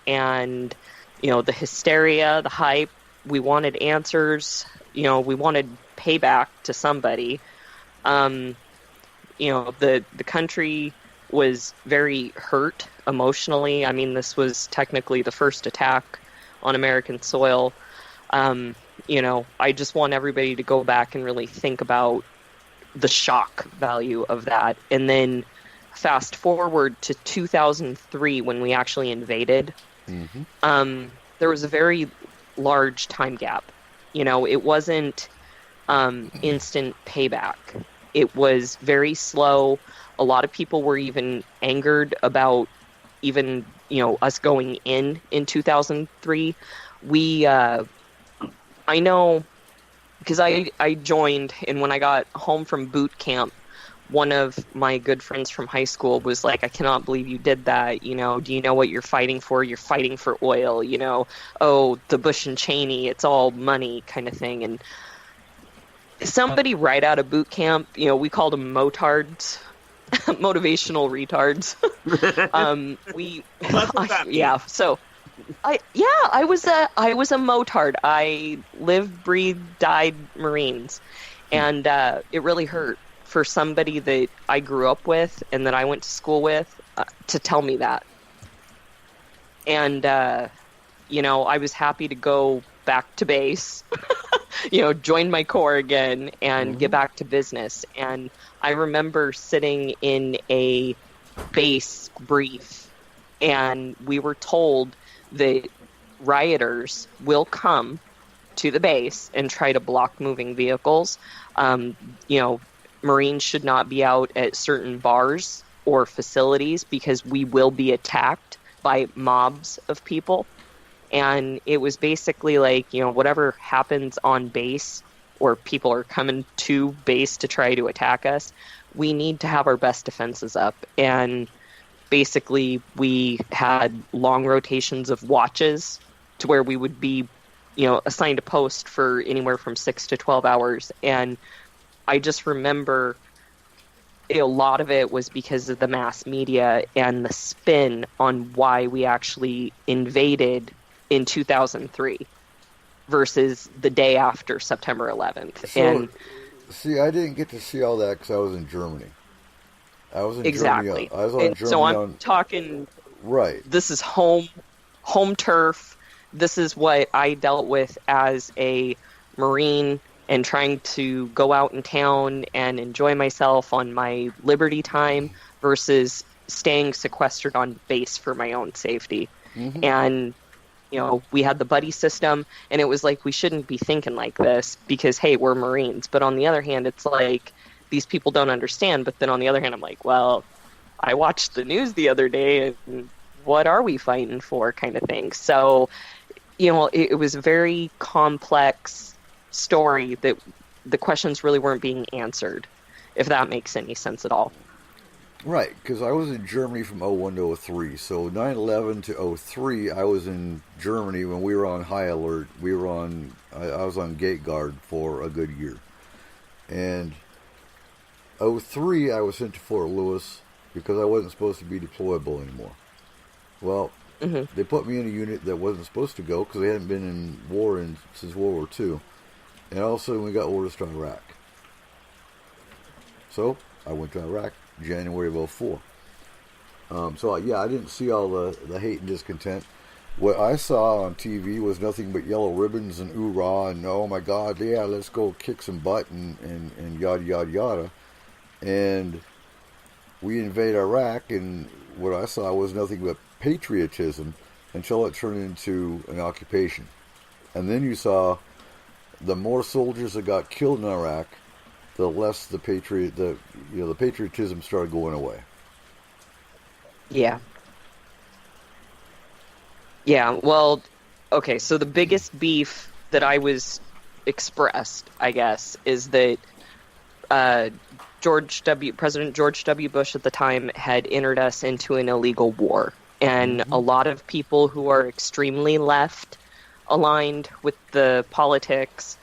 and, you know, the hysteria, the hype. We wanted answers. You know, we wanted payback to somebody. You know, the country was very hurt emotionally. I mean, this was technically the first attack on American soil. You know, I just want everybody to go back and really think about the shock value of that. And then fast forward to 2003 when we actually invaded. Mm-hmm. There was a very large time gap. You know, it wasn't instant payback. It was very slow. A lot of people were even angered about even, you know, us going in 2003. I know, because I joined, and when I got home from boot camp, one of my good friends from high school was like, I cannot believe you did that. You know, do you know what you're fighting for? You're fighting for oil, you know, oh, the Bush and Cheney, it's all money kind of thing. And somebody right out of boot camp, you know, we called them motards, motivational retards. I was a motard. I lived, breathed, died Marines, and it really hurt for somebody that I grew up with and that I went to school with to tell me that. And I was happy to go back to base, join my corps again and get back to business. And I remember sitting in a base brief, and we were told that rioters will come to the base and try to block moving vehicles. Marines should not be out at certain bars or facilities because we will be attacked by mobs of people. And it was basically like, whatever happens on base or people are coming to base to try to attack us, we need to have our best defenses up. And basically we had long rotations of watches to where we would be, assigned a post for anywhere from 6 to 12 hours. And I just remember a lot of it was because of the mass media and the spin on why we actually invaded in 2003 versus the day after September 11th. So, see, I didn't get to see all that because I was in Germany. I was in exactly. Germany. I was on Germany. So I'm talking. Right. This is home turf. This is what I dealt with as a Marine and trying to go out in town and enjoy myself on my liberty time versus staying sequestered on base for my own safety. Mm-hmm. And, we had the buddy system, and it was like, we shouldn't be thinking like this because, hey, we're Marines. But on the other hand, it's like, these people don't understand. But then on the other hand, I'm like, well, I watched the news the other day, and what are we fighting for kind of thing. So, it was a very complex story that the questions really weren't being answered, if that makes any sense at all. Right, because I was in Germany from 01 to 03. So 9/11 to 03, I was in Germany when we were on high alert. I was on gate guard for a good year. And 03, I was sent to Fort Lewis because I wasn't supposed to be deployable anymore. Well, they put me in a unit that wasn't supposed to go because they hadn't been in war since World War II. And all of a sudden, we got orders to Iraq. So, I went to Iraq January of 04. I didn't see all the hate and discontent. What I saw on TV was nothing but yellow ribbons and oorah and, oh my God, yeah, let's go kick some butt and yada, yada, yada. And we invade Iraq, and what I saw was nothing but patriotism until it turned into an occupation. And then you saw the more soldiers that got killed in Iraq, the less the patriotism started going away. Yeah. Yeah, well, okay, so the biggest beef that I was expressed, I guess, is that President George W. Bush at the time had entered us into an illegal war. And a lot of people who are extremely left aligned with the politics,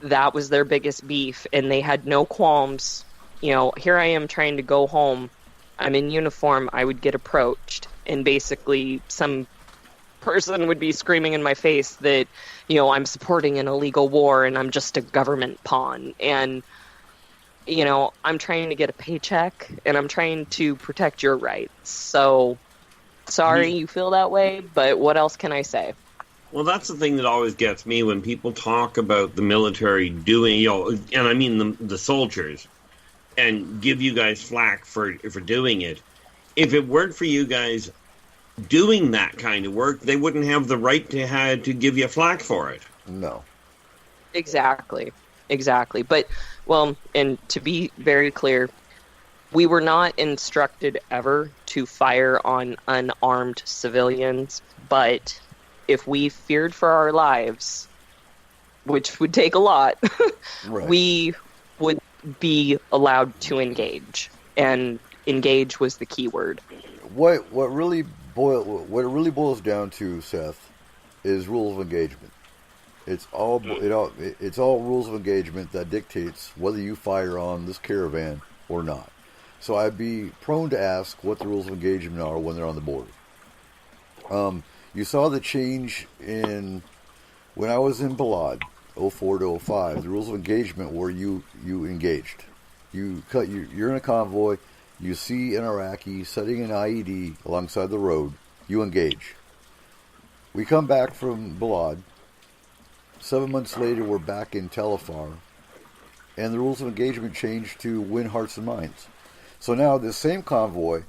that was their biggest beef, and they had no qualms. Here I am trying to go home. I'm in uniform. I would get approached, and basically some person would be screaming in my face that, I'm supporting an illegal war and I'm just a government pawn. And, I'm trying to get a paycheck and I'm trying to protect your rights. So, sorry you feel that way, but what else can I say? Well, that's the thing that always gets me when people talk about the military doing, and I mean the soldiers, and give you guys flack for doing it. If it weren't for you guys doing that kind of work, they wouldn't have the right to give you flack for it. No. Exactly. But, well, and to be very clear, we were not instructed ever to fire on unarmed civilians, but if we feared for our lives, which would take a lot, right, we would be allowed to engage. And engage was the key word. What it really boils down to, Seth, is rules of engagement. It's all rules of engagement that dictates whether you fire on this caravan or not. So I'd be prone to ask what the rules of engagement are when they're on the border. You saw the change in when I was in Balad, 04 to 05. The rules of engagement were you engaged. You're in a convoy. You see an Iraqi setting an IED alongside the road. You engage. We come back from Balad. 7 months later, we're back in Telefar, and the rules of engagement changed to win hearts and minds. So now this same convoy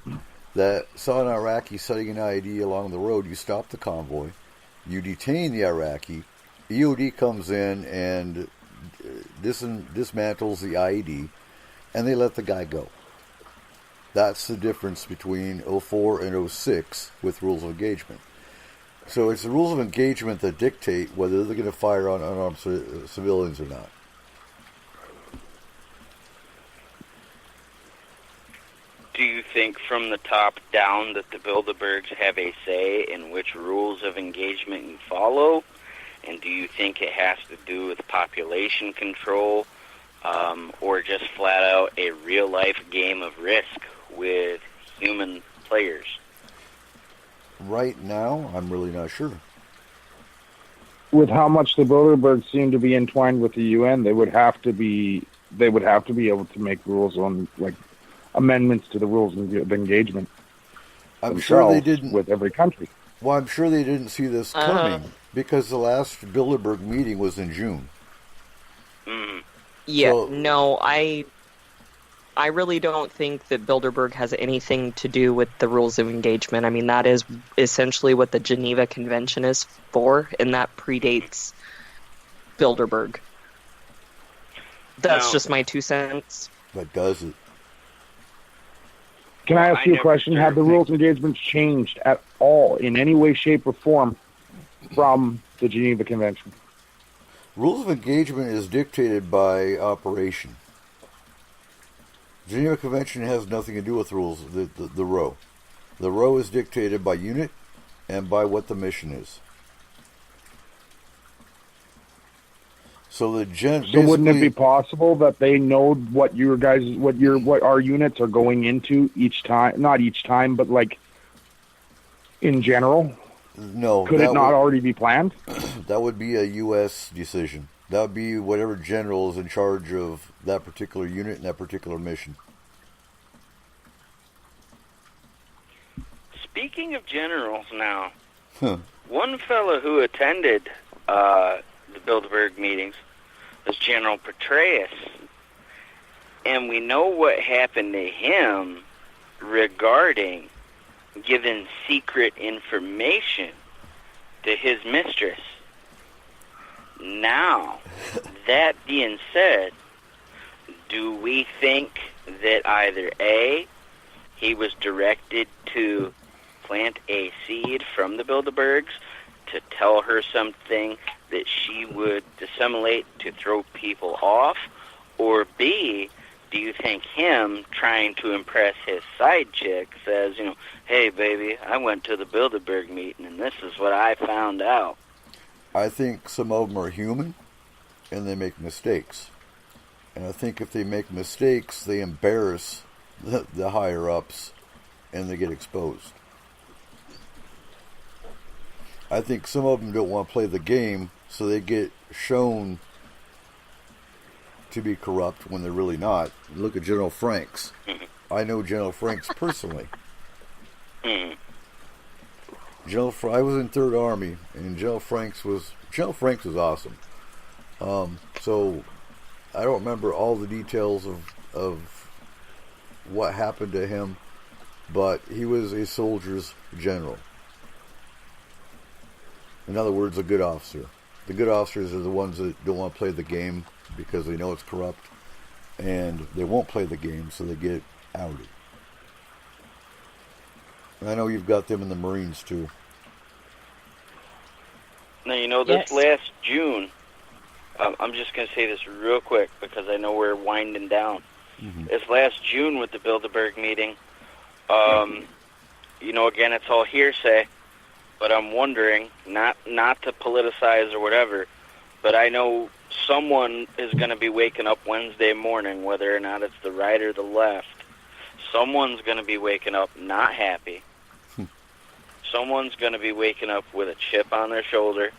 that saw an Iraqi setting an IED along the road, you stop the convoy, you detain the Iraqi, EOD comes in and dismantles the IED, and they let the guy go. That's the difference between 04 and 06 with rules of engagement. So it's the rules of engagement that dictate whether they're going to fire on unarmed civilians or not. Do you think from the top down that the Bilderbergs have a say in which rules of engagement you follow? And do you think it has to do with population control or just flat out a real-life game of Risk with human players? Right now, I'm really not sure. With how much the Bilderbergs seem to be entwined with the UN, they would have to be able to make rules on like amendments to the rules of engagement. I'm sure they themselves didn't with every country. Well, I'm sure they didn't see this coming because the last Bilderberg meeting was in June. Yeah, So- no, I really don't think that Bilderberg has anything to do with the rules of engagement. I mean, that is essentially what the Geneva Convention is for, and that predates Bilderberg. That's No. just my 2 cents. But does it? Can I ask you a question? Have the rules of engagement changed at all in any way, shape, or form from the Geneva Convention? Rules of engagement is dictated by operation. Geneva Convention has nothing to do with rules, the row. The row is dictated by unit and by what the mission is. So wouldn't it be possible that they know what what our units are going into each time? Not each time, but like in general. No. Could it not already be planned? That would be a U.S. decision. That would be whatever general is in charge of that particular unit and that particular mission. Speaking of generals now, one fellow who attended the Bilderberg meetings was General Petraeus, and we know what happened to him regarding giving secret information to his mistress. Now, that being said, do we think that either A, he was directed to plant a seed from the Bilderbergs to tell her something that she would disseminate to throw people off, or B, do you think him trying to impress his side chick says, hey, baby, I went to the Bilderberg meeting and this is what I found out? I think some of them are human and they make mistakes. And I think if they make mistakes, they embarrass the higher-ups and they get exposed. I think some of them don't want to play the game, so they get shown to be corrupt when they're really not. Look at General Franks. I know General Franks personally. I was in Third Army, and General Franks was awesome. So I don't remember all the details of what happened to him, but he was a soldier's general. In other words, a good officer. The good officers are the ones that don't want to play the game because they know it's corrupt, and they won't play the game, so they get outed. And I know you've got them in the Marines, too. Now, this last June, I'm just going to say this real quick because I know we're winding down. This last June with the Bilderberg meeting, again, it's all hearsay, but I'm wondering, not to politicize or whatever, but I know someone is going to be waking up Wednesday morning, whether or not it's the right or the left. Someone's going to be waking up not happy. someone's going to be waking up with a chip on their shoulder,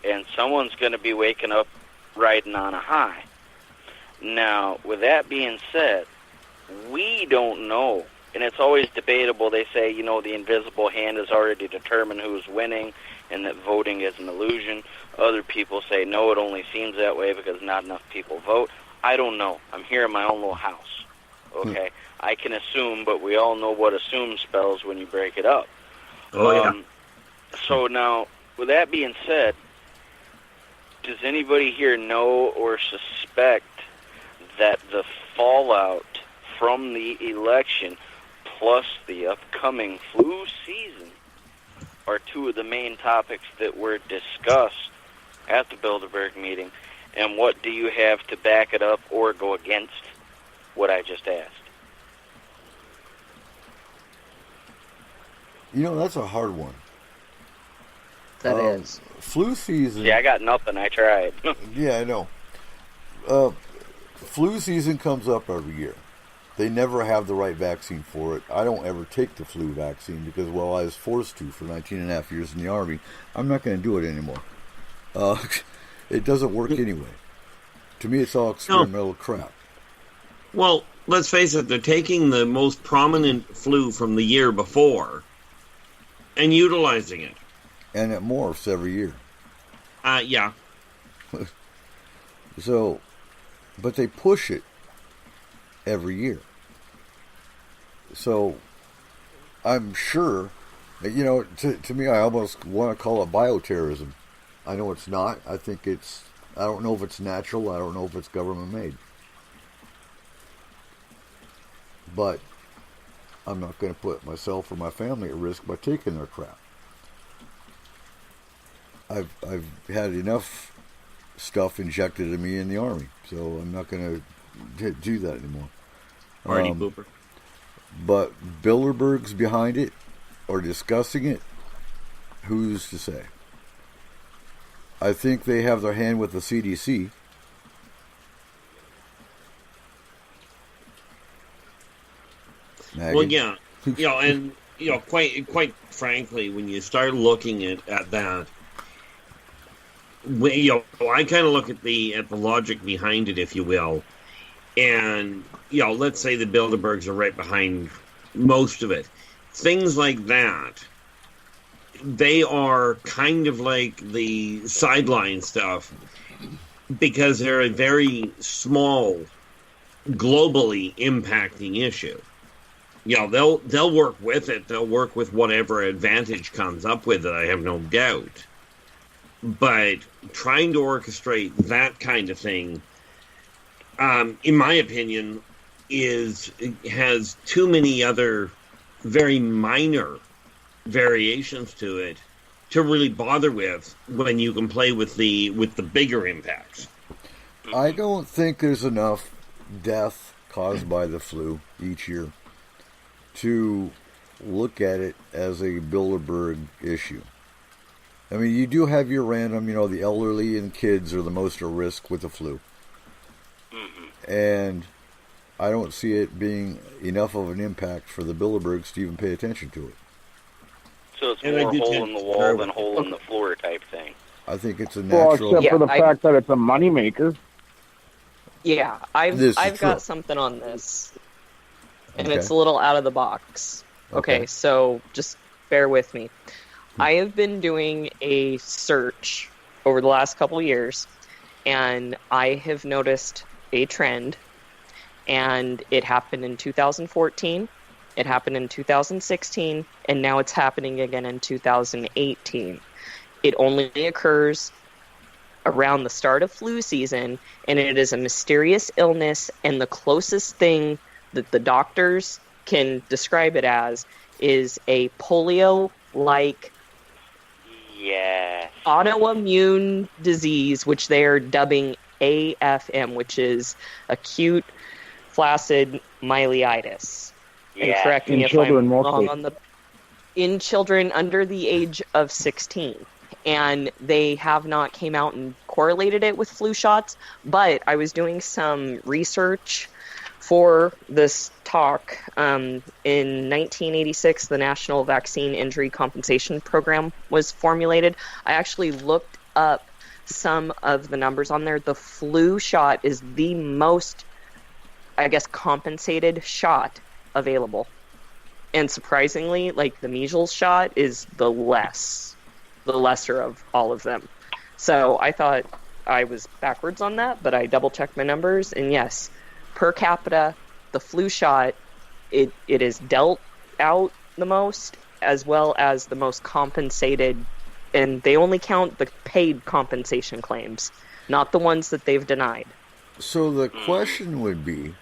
and someone's going to be waking up riding on a high. Now, with that being said, we don't know, and it's always debatable. They say, you know, the invisible hand has already determined who's winning and that voting is an illusion. Other people say, no, it only seems that way because not enough people vote. I don't know. I'm here in my own little house, okay? I can assume, but we all know what assume spells when you break it up. So now, with that being said, does anybody here know or suspect that the fallout from the election plus the upcoming flu season are two of the main topics that were discussed at the Bilderberg meeting? And what do you have to back it up or go against what I just asked? You know, that's a hard one. That is. Flu season. Yeah, I got nothing. I tried. Yeah, I know. Flu season comes up every year. They never have the right vaccine for it. I don't ever take the flu vaccine because, well, I was forced to for 19 and a half years in the Army. I'm not going to do it anymore. It doesn't work anyway. To me, it's all experimental crap. Well, let's face it, they're taking the most prominent flu from the year before and utilizing it. And it morphs every year. Yeah. So, but they push it every year. So, I'm sure, you know, to me, I almost want to call it bioterrorism. I know it's not. I think it's, I don't know if it's natural. I don't know if it's government made. But I'm not going to put myself or my family at risk by taking their crap. I've had enough stuff injected in me in the Army, so I'm not going to do that anymore. Party pooper. But Bilderbergs behind it or discussing it, who's to say? I think they have their hand with the CDC. Well, yeah, you know, and you know, quite frankly, when you start looking at that, you know, I kind of look at the logic behind it, if you will, and you know, let's say the Bilderbergs are right behind most of it. Things like that, they are kind of like the sideline stuff because they're a very small, globally impacting issue. You know, they'll work with it. They'll work with whatever advantage comes up with it, I have no doubt. But trying to orchestrate that kind of thing, in my opinion, has too many other very minor variations to it to really bother with when you can play with the bigger impacts. I don't think there's enough death caused by the flu each year to look at it as a Bilderberg issue. I mean, you do have your random, you know, the elderly and kids are the most at risk with the flu. Mm-hmm. And I don't see it being enough of an impact for the Bilderbergs to even pay attention to it. So it's more hole in the wall than hole in the floor type thing. I think it's a natural... Well, except for the fact that it's a moneymaker. Yeah, I've got something on this. And it's a little out of the box. Okay, so just bear with me. I have been doing a search over the last couple of years, and I have noticed a trend, and it happened in 2014, it happened in 2016, and now it's happening again in 2018. It only occurs around the start of flu season, and it is a mysterious illness, and the closest thing that the doctors can describe it as is a polio-like autoimmune disease, which they are dubbing AFM, which is acute flaccid myelitis. And correct me if I'm wrong on the... In children under the age of 16. And they have not came out and correlated it with flu shots, but I was doing some research for this talk, in 1986, the National Vaccine Injury Compensation Program was formulated. I actually looked up some of the numbers on there. The flu shot is the most, I guess, compensated shot available. And surprisingly, like, the measles shot is the lesser of all of them. So I thought I was backwards on that, but I double-checked my numbers, and yes, per capita, the flu shot, it is dealt out the most, as well as the most compensated, and they only count the paid compensation claims, not the ones that they've denied. So the question would be,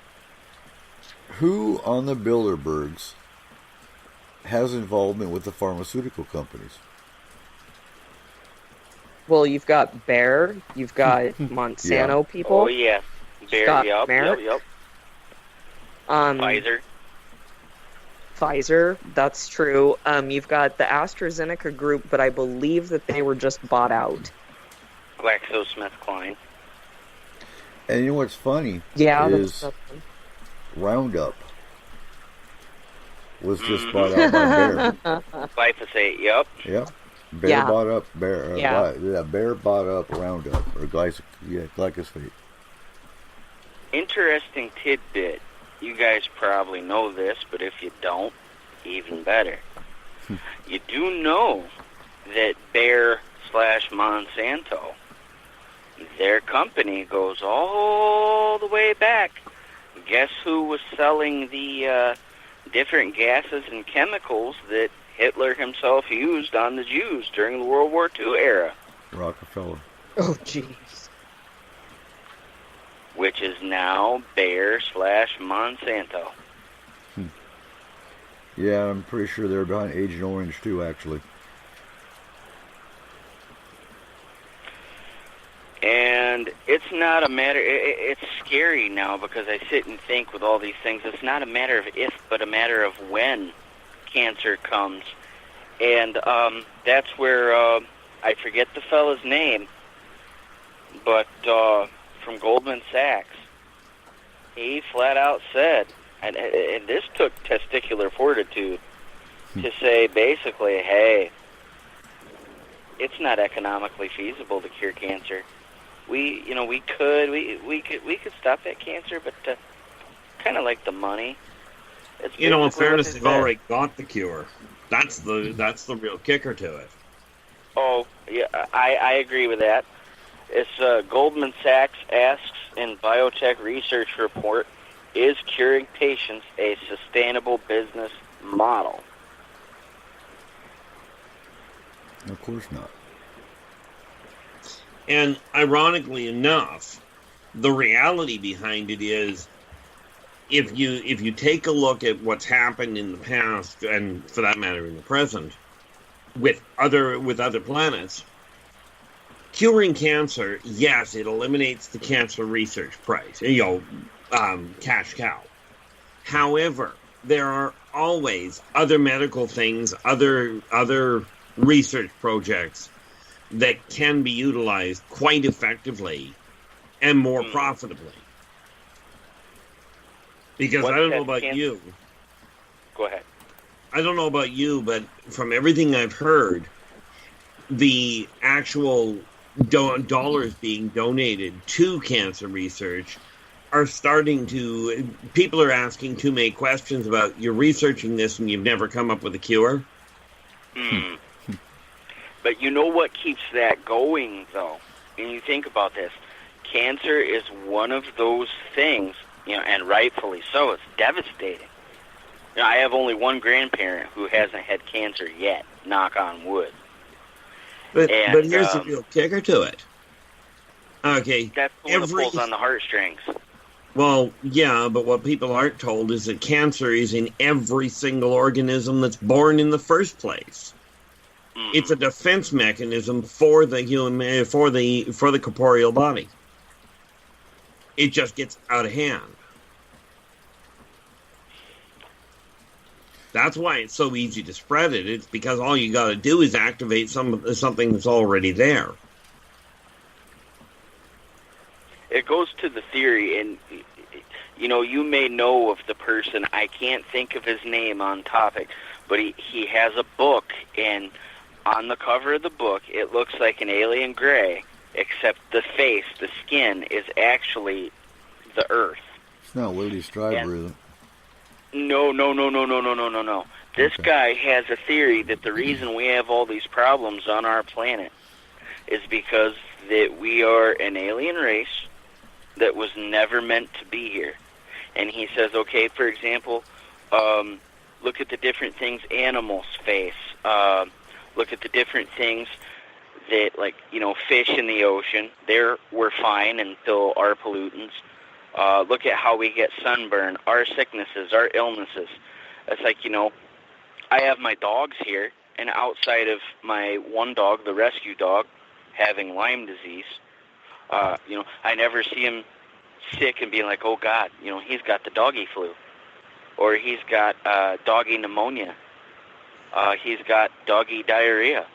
who on the Bilderbergs has involvement with the pharmaceutical companies? Well, you've got Bayer, you've got Monsanto people. Oh, yeah. Bayer, yep. Pfizer, that's true. You've got the AstraZeneca group, but I believe that they were just bought out. GlaxoSmithKline. And you know what's funny? Yeah, is Roundup was just bought out by Bayer. Glyphosate, yep. Yep. Bayer bought up Bayer. Bayer bought up Roundup or glyphosate. Interesting tidbit. You guys probably know this, but if you don't, even better. You do know that Bayer/Monsanto, their company goes all the way back. Guess who was selling the different gases and chemicals that Hitler himself used on the Jews during the World War II era? Rockefeller. Oh, jeez. Which is now Bayer/Monsanto. Yeah, I'm pretty sure they're behind Agent Orange too, actually. And it's not a matter, it's scary now because I sit and think with all these things, it's not a matter of if, but a matter of when cancer comes. And that's where, I forget the fella's name, but from Goldman Sachs, he flat out said, and this took testicular fortitude, to say basically, hey, it's not economically feasible to cure cancer. We could stop that cancer, but kind of like the money. It's in fairness, they've already got the cure. That's the real kicker to it. Oh, yeah, I agree with that. It's Goldman Sachs asks in biotech research report, is curing patients a sustainable business model? Of course not. And ironically enough, the reality behind it is, if you take a look at what's happened in the past, and for that matter in the present, with other planets, curing cancer, yes, it eliminates the cancer research price, cash cow. However, there are always other medical things, other research projects that can be utilized quite effectively and more profitably. Because I don't know about you. Go ahead. I don't know about you, but from everything I've heard, the actual dollars being donated to cancer research are starting to... People are asking too many questions about, you're researching this and you've never come up with a cure? But you know what keeps that going, though? And you think about this. Cancer is one of those things, and rightfully so, it's devastating. I have only one grandparent who hasn't had cancer yet, knock on wood. But here's the real kicker to it. Okay. That's the one that pulls on the heartstrings. Well, yeah, but what people aren't told is that cancer is in every single organism that's born in the first place. It's a defense mechanism for the human, for the corporeal body. It just gets out of hand. That's why it's so easy to spread it. It's because all you got to do is activate something that's already there. It goes to the theory, and you may know of the person. I can't think of his name on topic, but he has a book, and on the cover of the book, it looks like an alien gray, except the face, the skin, is actually the Earth. It's not Willie Stryber, is it? No. This guy has a theory that the reason we have all these problems on our planet is because that we are an alien race that was never meant to be here. And he says, okay, for example, look at the different things animals face. Look at the different things that, like, fish in the ocean. We're fine until our pollutants. Look at how we get sunburn, our sicknesses, our illnesses. It's like, I have my dogs here, and outside of my one dog, the rescue dog, having Lyme disease, I never see him sick and being like, oh, God, he's got the doggy flu, or he's got doggy pneumonia, he's got doggy diarrhea.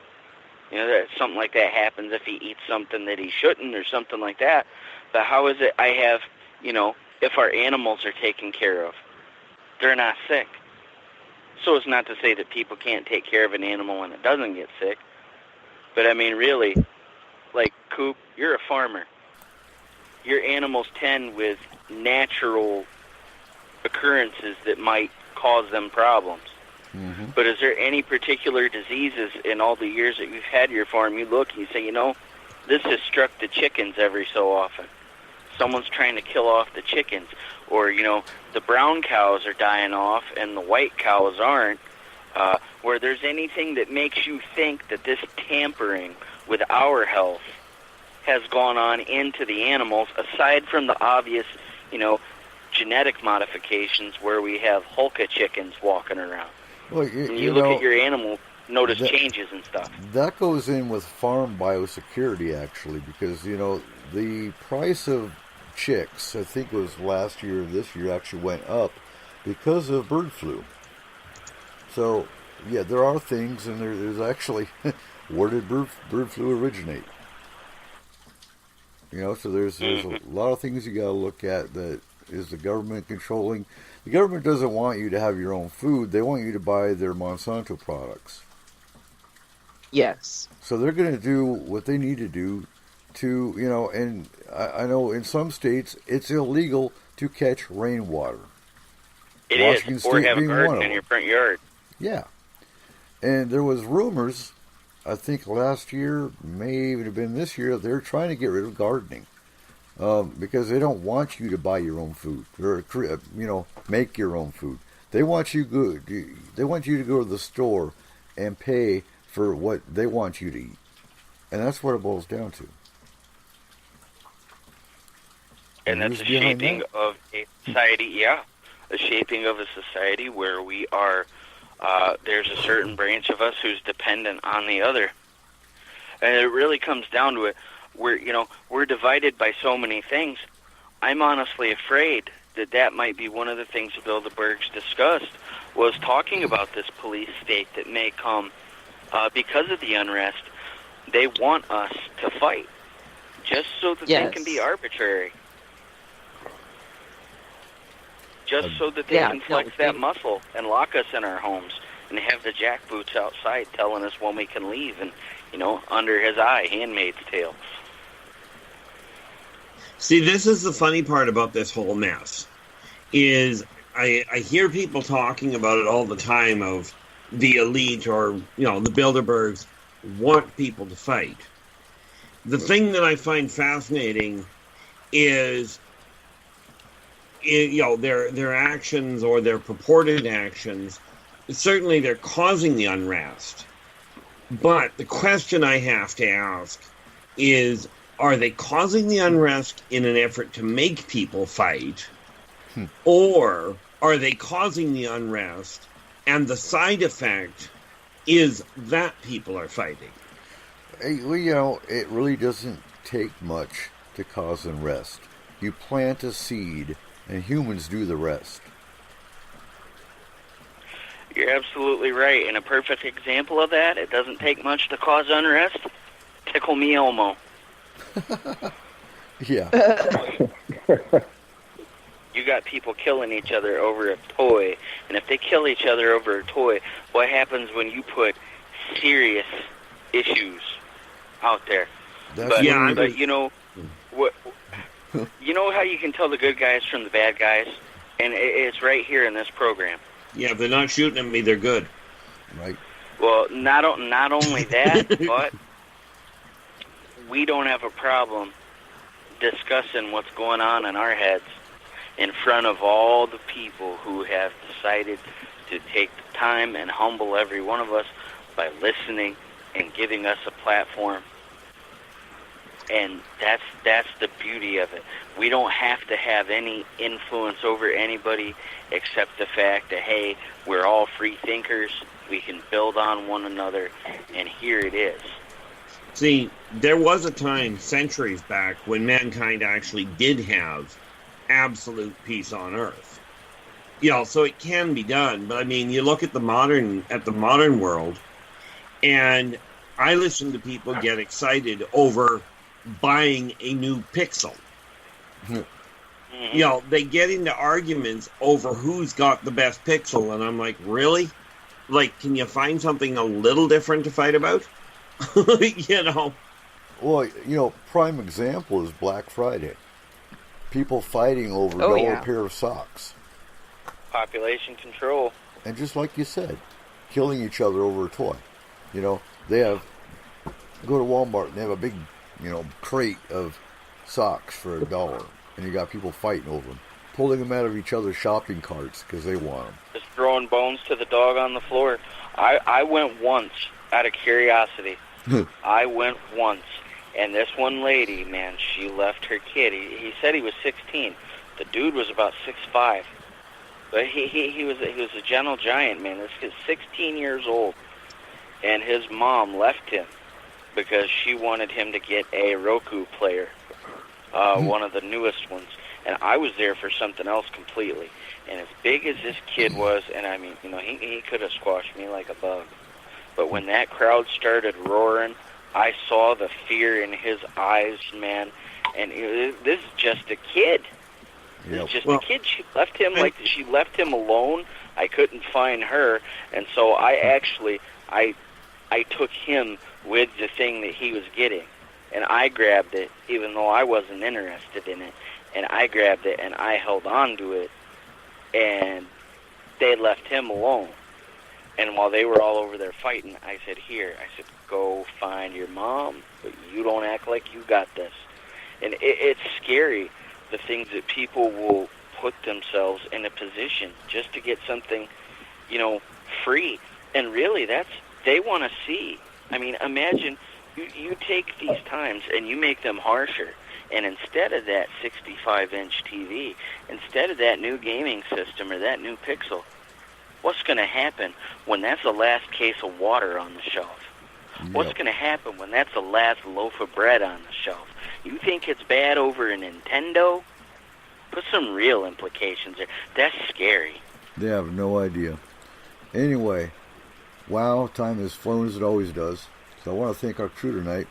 Something like that happens if he eats something that he shouldn't or something like that. But how is it I have, if our animals are taken care of, they're not sick? So it's not to say that people can't take care of an animal when it doesn't get sick. But, I mean, really, like, Coop, you're a farmer. Your animals tend with natural occurrences that might cause them problems. Mm-hmm. But is there any particular diseases in all the years that you've had your farm, you look and you say, this has struck the chickens every so often. Someone's trying to kill off the chickens. Or, the brown cows are dying off and the white cows aren't. Where there's anything that makes you think that this tampering with our health has gone on into the animals, aside from the obvious, genetic modifications where we have Hulka chickens walking around. Well, you look at your animal, notice changes and stuff. That goes in with farm biosecurity, actually, because, the price of chicks, I think it was last year or this year, actually went up because of bird flu. So, yeah, there are things, and there's actually, where did bird flu originate? So there's a lot of things you got to look at. That is the government controlling. The government doesn't want you to have your own food. They want you to buy their Monsanto products. Yes. So they're going to do what they need to do to, and I know in some states it's illegal to catch rainwater. It Washington is, or State have a being one garden of in them. your front yard. Yeah. And there was rumors, I think last year, may even have been this year, they're trying to get rid of gardening. Because they don't want you to buy your own food or, make your own food. They want you to go to the store and pay for what they want you to eat. And that's what it boils down to. And that's a shaping of a society, a shaping of a society where we are, there's a certain branch of us who's dependent on the other. And it really comes down to it. We're divided by so many things. I'm honestly afraid that might be one of the things Bilderbergs discussed, was talking about this police state that may come because of the unrest. They want us to fight just so that they can be arbitrary. Just so that they can flex that muscle and lock us in our homes and have the jackboots outside telling us when we can leave and, under his eye, Handmaid's Tale. See, this is the funny part about this whole mess, is I hear people talking about it all the time of the elite or, the Bilderbergs want people to fight. The thing that I find fascinating is, their actions or their purported actions, certainly they're causing the unrest. But the question I have to ask is, are they causing the unrest in an effort to make people fight? Or are they causing the unrest and the side effect is that people are fighting? Well, it really doesn't take much to cause unrest. You plant a seed and humans do the rest. You're absolutely right. And a perfect example of that, it doesn't take much to cause unrest. Tickle me Elmo. Yeah. You got people killing each other over a toy, and if they kill each other over a toy, what happens when you put serious issues out there? But you know what? You know how you can tell the good guys from the bad guys, and it's right here in this program. Yeah, if they're not shooting at me, they're good. Right. Well, not only that, but we don't have a problem discussing what's going on in our heads in front of all the people who have decided to take the time and humble every one of us by listening and giving us a platform. And that's the beauty of it. We don't have to have any influence over anybody except the fact that, hey, we're all free thinkers. We can build on one another, and here it is. See, there was a time centuries back when mankind actually did have absolute peace on Earth. You know, so it can be done. But I mean, you look at the modern world, and I listen to people get excited over buying a new Pixel. You know, they get into arguments over who's got the best Pixel, and I'm like, really? Like, can you find something a little different to fight about? You know? Well, you know, prime example is Black Friday. People fighting over a pair of socks. Population control. And just like you said, killing each other over a toy. You know, go to Walmart and they have a big, you know, crate of socks for $1, and you got people fighting over them, pulling them out of each other's shopping carts because they want them. Just throwing bones to the dog on the floor. I went once out of curiosity. I went once, and this one lady, man, she left her kid. He said he was 16. The dude was about 6'5", but he was a gentle giant, man. This kid's 16 years old, and his mom left him because she wanted him to get a Roku player, one of the newest ones. And I was there for something else completely. And as big as this kid was, and I mean, you know, he could have squashed me like a bug. But when that crowd started roaring, I saw the fear in his eyes, man. And this is just a kid. This is just a kid. She left him alone. I couldn't find her, and so I took him with the thing that he was getting, and I grabbed it, even though I wasn't interested in it. And I grabbed it, and I held on to it, and they left him alone. And while they were all over there fighting, I said, go find your mom, but you don't act like you got this. And it's scary, the things that people will put themselves in a position just to get something, you know, free. And really, they want to see. I mean, imagine you take these times and you make them harsher. And instead of that 65-inch TV, instead of that new gaming system or that new Pixel, what's going to happen when that's the last case of water on the shelf? Yep. What's going to happen when that's the last loaf of bread on the shelf? You think it's bad over a Nintendo? Put some real implications there. That's scary. They have no idea. Anyway, wow, time has flown as it always does. So I want to thank our crew tonight.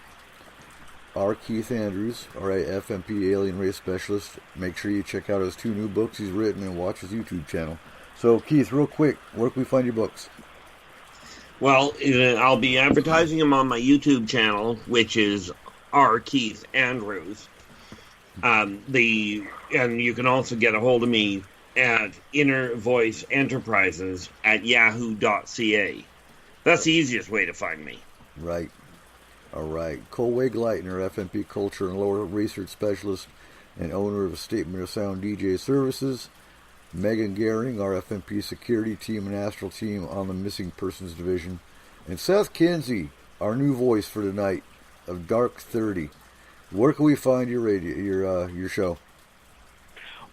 R. Keith Andrews, our FMP Alien Race Specialist. Make sure you check out his 2 new books he's written and watch his YouTube channel. So, Keith, real quick, where can we find your books? Well, I'll be advertising them on my YouTube channel, which is R. Keith Andrews. And you can also get a hold of me at Inner Voice Enterprises at yahoo.ca. That's the easiest way to find me. Right. All right. Colweg Leitner, FMP Culture and Lore Research Specialist and owner of a Statement of Sound DJ Services. Megan Gehring, our FMP Security Team and Astral Team on the Missing Persons Division. And Seth Kinsey, our new voice for tonight of Dark 30. Where can we find your your show?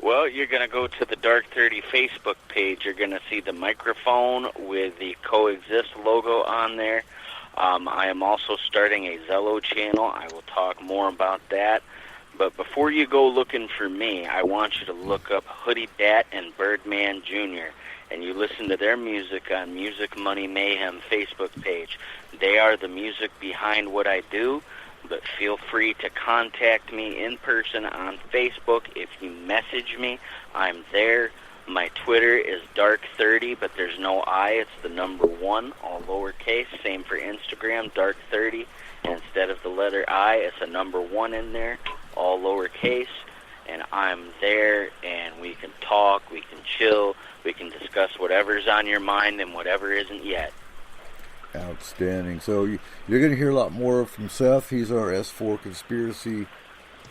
Well, you're going to go to the Dark 30 Facebook page. You're going to see the microphone with the Coexist logo on there. I am also starting a Zello channel. I will talk more about that. But before you go looking for me, I want you to look up Hoodie Dat and Birdman Jr. and you listen to their music on Music Money Mayhem Facebook page. They are the music behind what I do. but feel free to contact me in person on Facebook. If you message me, I'm there. My Twitter is Dark30, but there's no I. It's the number 1, all lowercase. Same for Instagram, Dark30. And instead of the letter I, it's a number 1 in there, all lowercase. And I'm there, and we can talk, we can chill, we can discuss whatever's on your mind and whatever isn't yet. Outstanding. So you're going to hear a lot more from Seth. He's our S4 conspiracy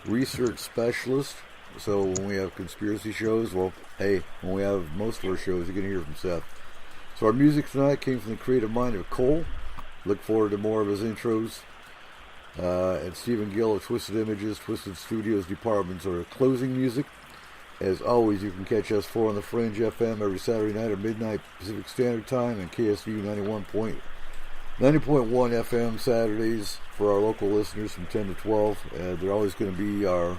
research specialist. So when we have conspiracy shows, well, hey, when we have most of our shows, you're going to hear from Seth. So our music tonight came from the creative mind of Cole. Look forward to more of his intros. And Stephen Gill of Twisted Images, Twisted Studios departments are closing music. As always, you can catch us 4 on the Fringe FM every Saturday night at midnight Pacific Standard Time and KSU 90.1 FM Saturdays for our local listeners from 10 to 12. They're always going to be our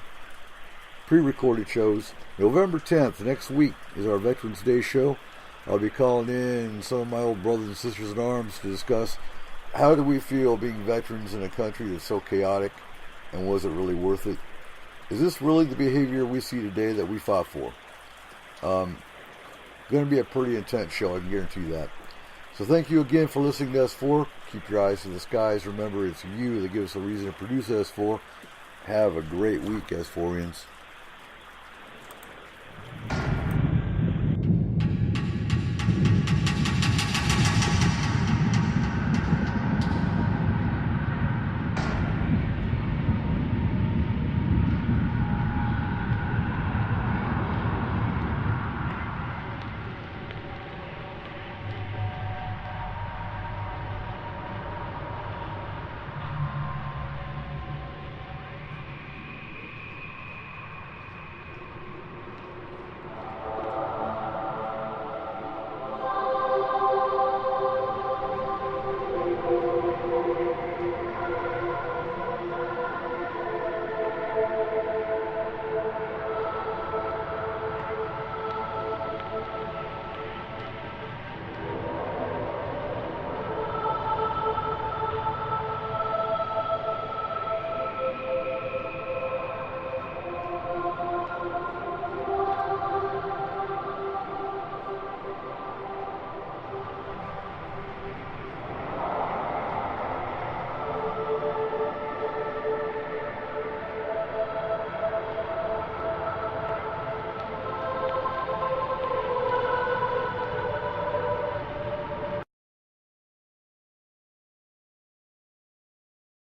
pre-recorded shows. November 10th, next week, is our Veterans Day show. I'll be calling in some of my old brothers and sisters in arms to discuss how do we feel being veterans in a country that's so chaotic, and was it really worth it? Is this really the behavior we see today that we fought for? Going to be a pretty intense show, I can guarantee that. So thank you again for listening to S4. Keep your eyes to the skies. Remember, it's you that gives us a reason to produce S4. Have a great week, S4ians.